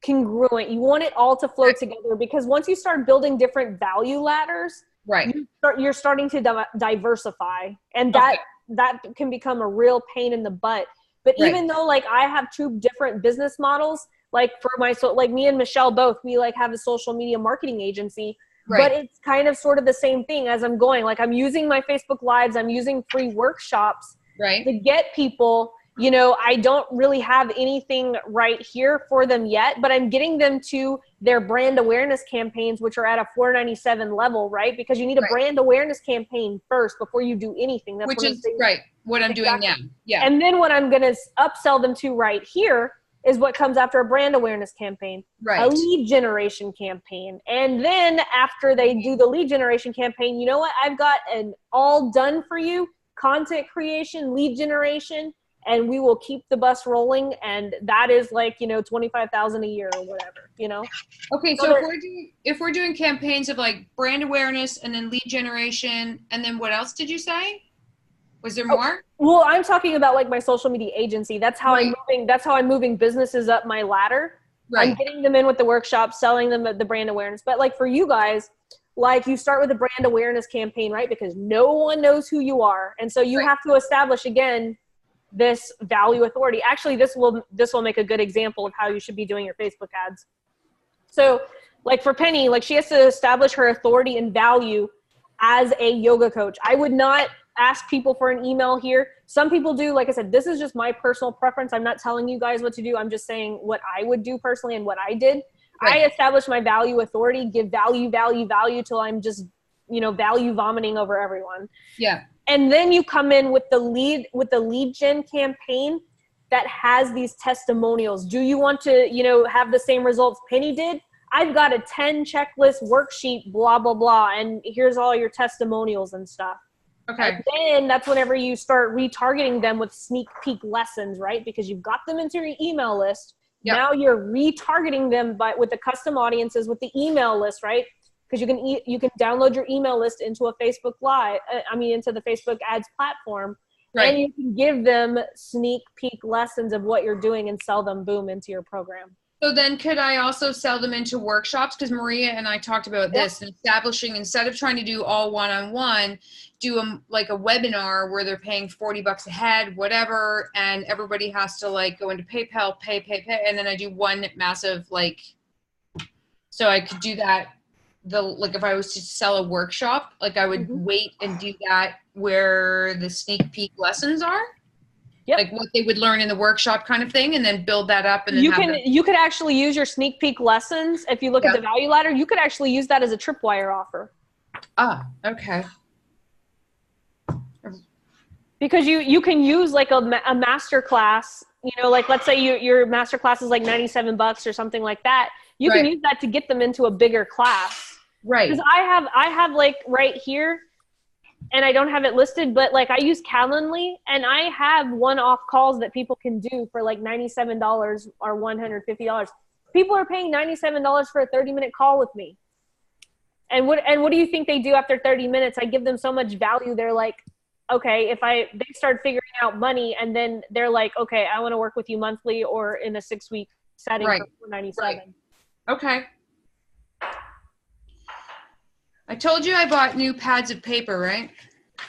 congruent. You want it all to flow together, because once you start building different value ladders, right, you're starting to diversify, and that can become a real pain in the butt. But even though like I have 2 different business models, like for like me and Michelle both, we like have a social media marketing agency. Right. But it's kind of sort of the same thing as I'm going. Like I'm using my Facebook Lives, I'm using free workshops to get people. I don't really have anything right here for them yet, but I'm getting them to their brand awareness campaigns, which are at a $497 level, right? Because you need a brand awareness campaign first before you do anything. That's which is what I'm doing now. Yeah. And then what I'm going to upsell them to right here is what comes after a brand awareness campaign, a lead generation campaign. And then after they do the lead generation campaign, you know what? I've got an all done for you content creation, lead generation, and we will keep the bus rolling. And that is like, $25,000 a year or whatever, Okay. So if we're doing campaigns of like brand awareness and then lead generation, and then what else did you say? Was there more? Well, I'm talking about like my social media agency. That's how I'm moving businesses up my ladder. Right. I'm getting them in with the workshop, selling them the brand awareness. But like for you guys, like you start with a brand awareness campaign, right? Because no one knows who you are. And so you have to establish again this value authority. Actually, this will make a good example of how you should be doing your Facebook ads. So like for Penny, like she has to establish her authority and value as a yoga coach. I would not ask people for an email here. Some people do. Like I said, this is just my personal preference. I'm not telling you guys what to do. I'm just saying what I would do personally and what I did. I established my value authority, give value till I'm just, value vomiting over everyone. Yeah. And then you come in with the lead gen campaign that has these testimonials. Do you want to, have the same results Penny did? I've got a 10 checklist worksheet, blah, blah, blah. And here's all your testimonials and stuff. Okay. And then that's whenever you start retargeting them with sneak peek lessons, right? Because you've got them into your email list. Yep. Now you're retargeting them with the custom audiences with the email list, right? Because you can download your email list into a Facebook into the Facebook ads platform. Right. And you can give them sneak peek lessons of what you're doing and sell them, boom, into your program. So then could I also sell them into workshops? Because Maria and I talked about this, establishing, instead of trying to do all one-on-one, do a webinar where they're paying $40 a head, whatever, and everybody has to like go into PayPal, pay, and then I do one massive so I could do that. If I was to sell a workshop, like I would wait and do that where the sneak peek lessons are. Yep. Like what they would learn in the workshop kind of thing, and then build that up. And then you could actually use your sneak peek lessons. If you look at the value ladder, you could actually use that as a Tripwire offer. Ah, okay. Because you can use like a master class, you know, like let's say your master class is like $97 or something like that. You can use that to get them into a bigger class. Right. Because I have like right here, and I don't have it listed, but like I use Calendly, and I have one-off calls that people can do for like $97 or $150. People are paying $97 for a 30-minute call with me. And what do you think they do after 30 minutes? I give them so much value. They're like, okay, they start figuring out money, and then they're like, okay, I want to work with you monthly or in a 6-week setting for $497. Right. Okay. I told you I bought new pads of paper, right?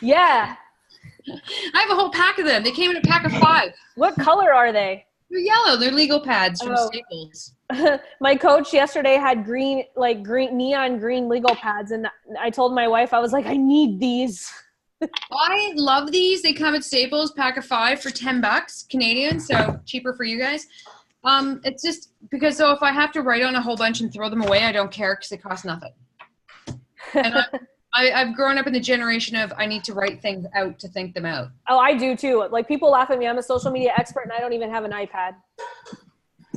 Yeah. I have a whole pack of them. They came in a pack of 5. What color are they? They're yellow. They're legal pads from Staples. My coach yesterday had neon green legal pads, and I told my wife, I was like, I need these. I love these. They come at Staples, pack of 5 for $10 Canadian, so cheaper for you guys. It's just because if I have to write on a whole bunch and throw them away, I don't care because they cost nothing. And I've grown up in the generation of I need to write things out to think them out. Oh, I do too. Like people laugh at me. I'm a social media expert and I don't even have an iPad.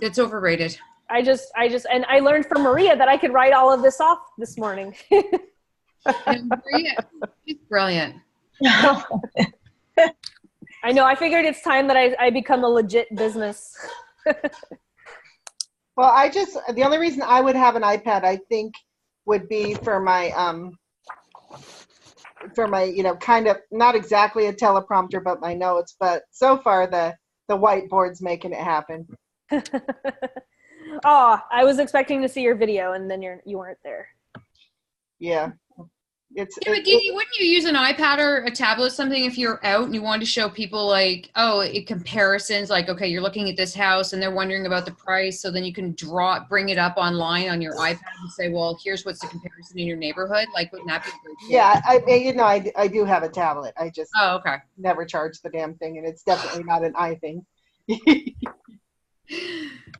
It's overrated. And I learned from Maria that I could write all of this off this morning. And Maria, she's brilliant. I know. I figured it's time that I become a legit business. Well, the only reason I would have an iPad, I think, would be for my, kind of, not exactly a teleprompter, but my notes. But so far, the whiteboard's making it happen. Oh, I was expecting to see your video, and then you weren't there. Yeah. But wouldn't you use an iPad or a tablet or something if you're out and you wanted to show people like, comparisons, like, okay, you're looking at this house and they're wondering about the price. So then you can bring it up online on your iPad and say, well, here's what's the comparison in your neighborhood. Like, wouldn't that be great? Yeah, I do have a tablet. I just never charge the damn thing, and it's definitely not an I thing.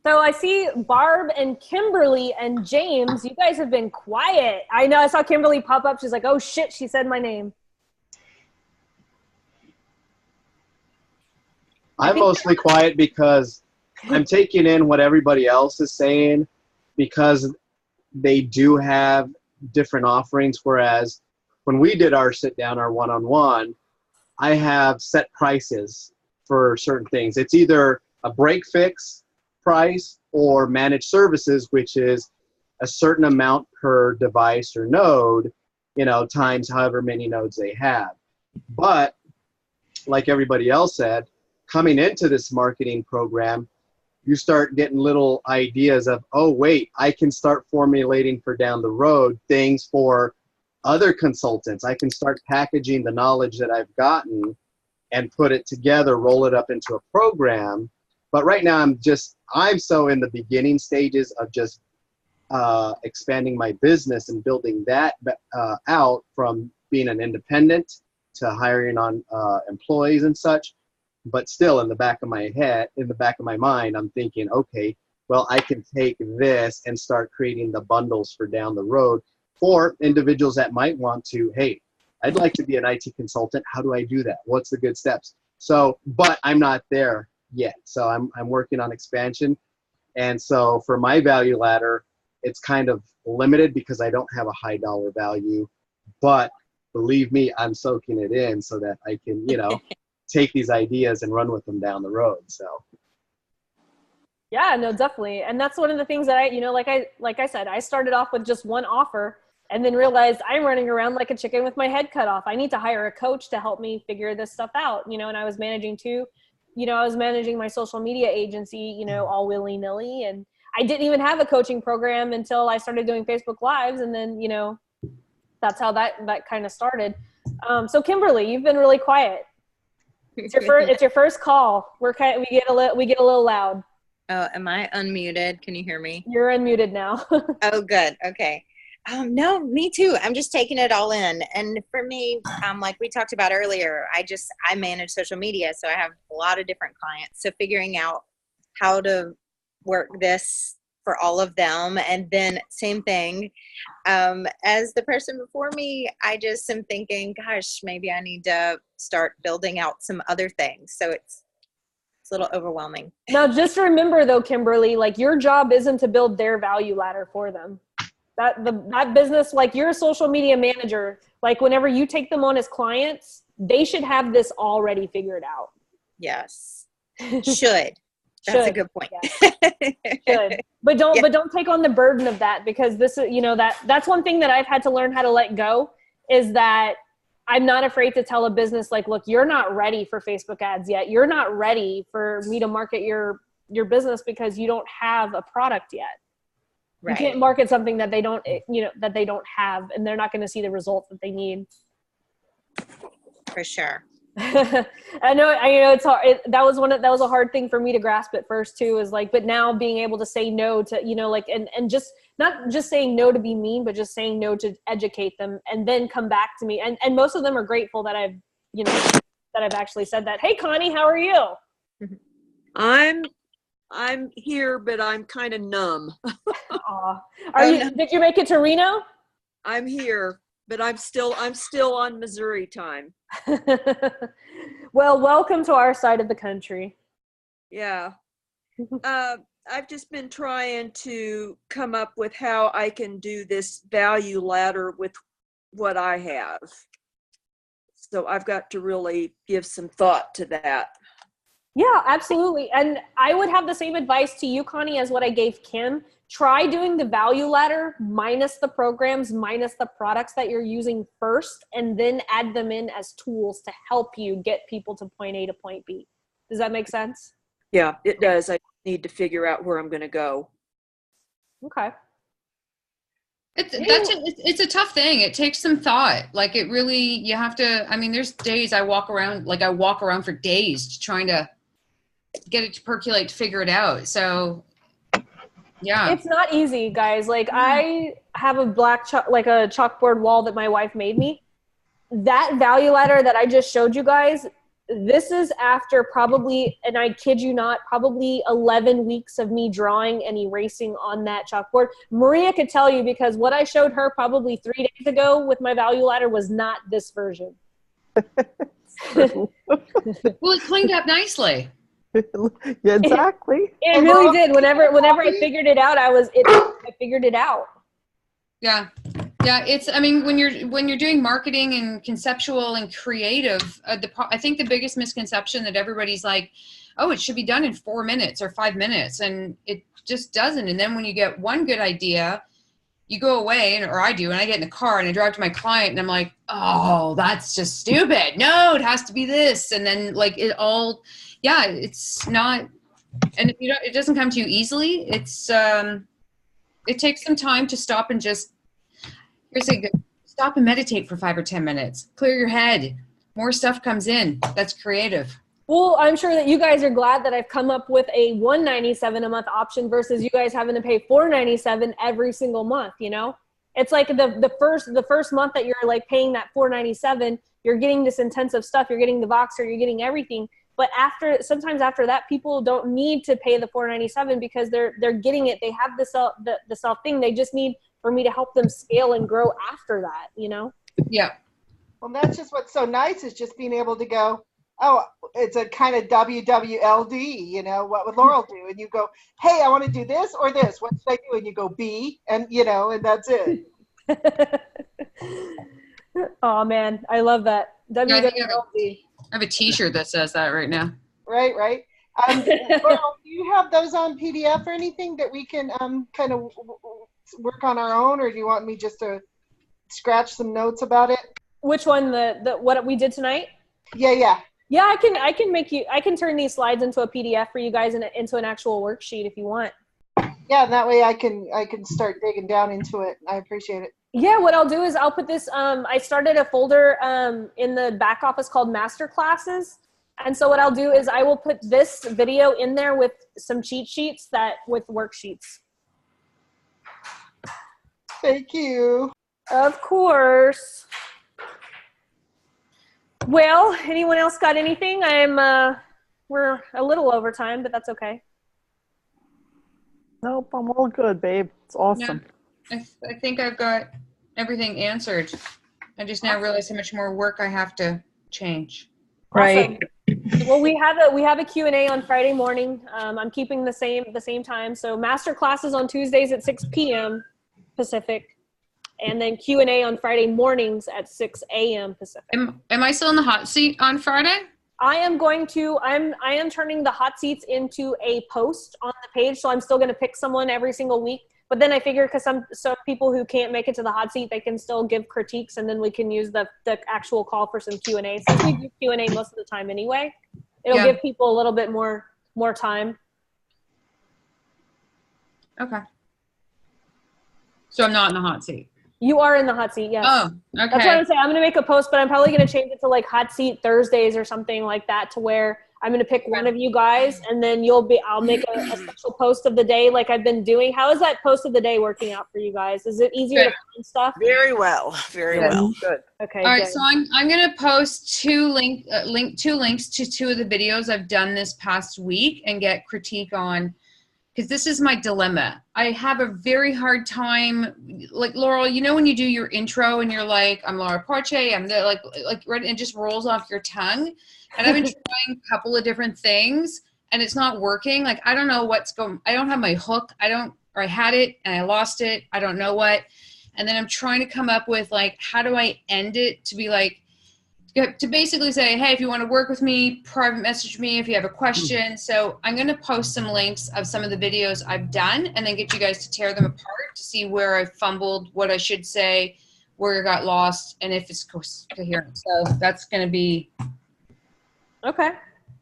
So I see Barb and Kimberly and James, you guys have been quiet. I know, I saw Kimberly pop up. She's like, oh shit, she said my name. I'm mostly quiet because I'm taking in what everybody else is saying because they do have different offerings. Whereas when we did our sit down, our one-on-one, I have set prices for certain things. It's either a break fix price or managed services, which is a certain amount per device or node, times however many nodes they have. But like everybody else said, coming into this marketing program, you start getting little ideas of, oh, wait, I can start formulating for down the road things for other consultants. I can start packaging the knowledge that I've gotten and put it together, roll it up into a program. But right now, I'm so in the beginning stages of just expanding my business and building that out from being an independent to hiring on employees and such. But still in the back of my head, in the back of my mind, I'm thinking, okay, well, I can take this and start creating the bundles for down the road for individuals that might want to, hey, I'd like to be an IT consultant. How do I do that? What's the good steps? So, but I'm not there yet. So I'm working on expansion. And so for my value ladder, it's kind of limited because I don't have a high dollar value, but believe me, I'm soaking it in so that I can, take these ideas and run with them down the road. So. Yeah, no, definitely. And that's one of the things that like I said, I started off with just one offer and then realized I'm running around like a chicken with my head cut off. I need to hire a coach to help me figure this stuff out, and I was managing I was managing my social media agency, all willy-nilly. And I didn't even have a coaching program until I started doing Facebook Lives. And then, that's how that kind of started. So Kimberly, you've been really quiet. It's your first call. We get a little loud. Oh, am I unmuted? Can you hear me? You're unmuted now. Oh, good. Okay. No, me too. I'm just taking it all in. And for me, like we talked about earlier, I manage social media. So I have a lot of different clients. So figuring out how to work this for all of them. And then same thing, as the person before me, I just am thinking, gosh, maybe I need to start building out some other things. So it's a little overwhelming. Now, just remember though, Kimberly, like your job isn't to build their value ladder for them. That business, like you're a social media manager, like whenever you take them on as clients, they should have this already figured out. Yes. Should. That's a good point. Yeah. Should. But don't take on the burden of that, because this is, that's one thing that I've had to learn how to let go, is that I'm not afraid to tell a business like, look, you're not ready for Facebook ads yet. You're not ready for me to market your business because you don't have a product yet. Right. You can't market something that they don't, that they don't have, and they're not going to see the results that they need. For sure. I know it's hard. That was a hard thing for me to grasp at first too, is like, but now being able to say no to, like, and just not just saying no to be mean, but just saying no to educate them and then come back to me. And most of them are grateful that I've actually said that. Hey Connie, how are you? I'm here, but I'm kind of numb. Did you make it to Reno? I'm here, but I'm still on Missouri time. Well, welcome to our side of the country. Yeah. I've just been trying to come up with how I can do this value ladder with what I have. So I've got to really give some thought to that. Yeah, absolutely. And I would have the same advice to you, Connie, as what I gave Kim. Try doing the value ladder minus the programs, minus the products that you're using first, and then add them in as tools to help you get people to point A to point B. Does that make sense? Yeah, it does. I need to figure out where I'm going to go. Okay. It's a tough thing. It takes some thought. Like it really, you have to, I mean, there's days I walk around for days trying to get it to percolate, to figure it out. So yeah. It's not easy, guys. Like I have a black like a chalkboard wall that my wife made me. That value ladder that I just showed you guys, this is after probably, and I kid you not, probably 11 weeks of me drawing and erasing on that chalkboard. Maria could tell you, because what I showed her probably 3 days ago with my value ladder was not this version. Well, it cleaned up nicely. Yeah, exactly. It really did. Whenever I figured it out, I figured it out. Yeah. Yeah. It's, I mean, when you're doing marketing and conceptual and creative, I think the biggest misconception that everybody's like, oh, it should be done in 4 minutes or 5 minutes. And it just doesn't. And then when you get one good idea, you go away, or I do, and I get in the car and I drive to my client and I'm like, oh, that's just stupid. No, it has to be this. And then like it all, yeah, it's not, and it doesn't come to you easily. It's, it takes some time to stop and just, stop and meditate for 5 or 10 minutes. Clear your head. More stuff comes in. That's creative. Well, I'm sure that you guys are glad that I've come up with a $197 a month option versus you guys having to pay $497 every single month. It's like the first month that you're like paying that $497, you're getting this intensive stuff. You're getting the Voxer, you're getting everything. But sometimes after that, people don't need to pay the $497 because they're getting it. They have the self thing. They just need for me to help them scale and grow after that. Yeah. Well, that's just what's so nice, is just being able to go, oh, it's a kind of WWLD, what would Laurel do? And you go, hey, I want to do this or this. What should I do? And you go B, and and that's it. Oh man, I love that. WWLD. I have a t-shirt that says that right now. Right. Laurel, do you have those on PDF or anything that we can kind of work on our own, or do you want me just to scratch some notes about it? Which one? The what we did tonight? Yeah. Yeah, I can turn these slides into a PDF for you guys and into an actual worksheet if you want. Yeah, that way I can start digging down into it. I appreciate it. Yeah, what I'll do is I'll put this, I started a folder in the back office called MASTERCLASSes. And so what I'll do is I will put this video in there with some cheat sheets with worksheets. Thank you. Of course. Well, anyone else got anything? We're a little over time, but that's okay. Nope, I'm all good, babe. It's awesome. I think I've got everything answered. I just now realize how much more work I have to change. Awesome. Well, we have a Q&A on Friday morning. I'm keeping the same time. So master classes on Tuesdays at 6 p.m. Pacific, and then Q&A on Friday mornings at 6 a.m. Pacific. Am I still in the hot seat on Friday? I am turning the hot seats into a post on the page, so I'm still going to pick someone every single week. But then I figure because some people who can't make it to the hot seat, they can still give critiques, and then we can use the actual call for some Q&A. Since we do Q&A most of the time anyway, it'll give people a little bit more time. Okay. So I'm not in the hot seat. You are in the hot seat, yes. Oh, okay. That's what I'm saying. I'm going to make a post, but I'm probably going to change it to like hot seat Thursdays or something like that, to where I'm going to pick one of you guys, and then I'll make a special post of the day like I've been doing. How is that post of the day working out for you guys? Is it easier to find stuff? Very well. Very well. Good. Okay. All right, good. so I'm going to post two links to two of the videos I've done this past week and get critique on, because this is my dilemma. I have a very hard time, like Laurel, you know when you do your intro and you're like, I'm Laura Porche, I'm the, like right, it just rolls off your tongue. And I've been trying a couple of different things and it's not working. Like, I don't know what's going, I don't have my hook. I had it and I lost it. I don't know what. And then I'm trying to come up with like, how do I end it to be like, to basically say, hey, if you want to work with me, private message me if you have a question. So I'm going to post some links of some of the videos I've done and then get you guys to tear them apart to see where I fumbled, what I should say, where I got lost, and if it's coherent. So that's going to be okay.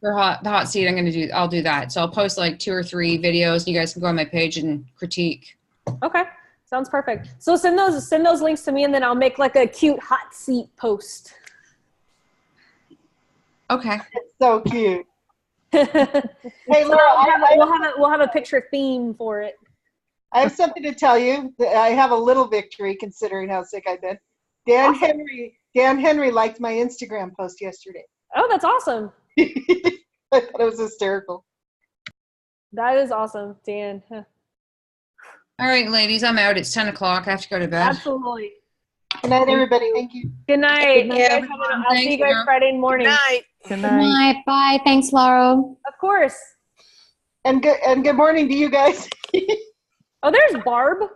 For the hot seat. I'll do that. So I'll post like 2 or 3 videos. You guys can go on my page and critique. Okay. Sounds perfect. So send those links to me, and then I'll make like a cute hot seat post. Okay. It's so cute. Hey, Laura, we'll have a picture theme for it. I have something to tell you. I have a little victory considering how sick I've been. Dan Henry liked my Instagram post yesterday. Oh, that's awesome. I thought it was hysterical. That is awesome, Dan. All right, ladies, I'm out. It's 10 o'clock. I have to go to bed. Absolutely. Good night, everybody. Thank you. Good night. I'll see you guys Friday morning. Good night. Good Good night. night. Bye. Thanks, Laurel. Of course. And good morning to you guys. Oh, there's Barb.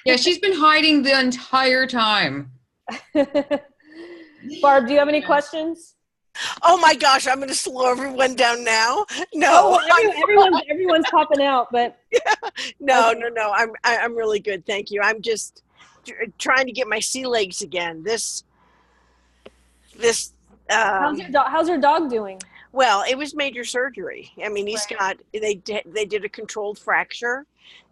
Yeah, she's been hiding the entire time. Barb, do you have any questions? Oh my gosh, I'm going to slow everyone down now. No, Everyone's popping out, but no. I'm really good, thank you. I'm just trying to get my sea legs again. how's your dog doing? Well, it was major surgery. I mean, they did a controlled fracture,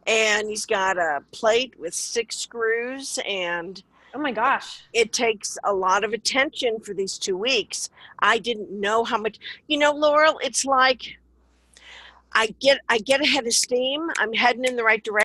and he's got a plate with 6 screws, and oh my gosh, it takes a lot of attention for these 2 weeks. I didn't know how much, Laurel, it's like I get ahead of steam. I'm heading in the right direction.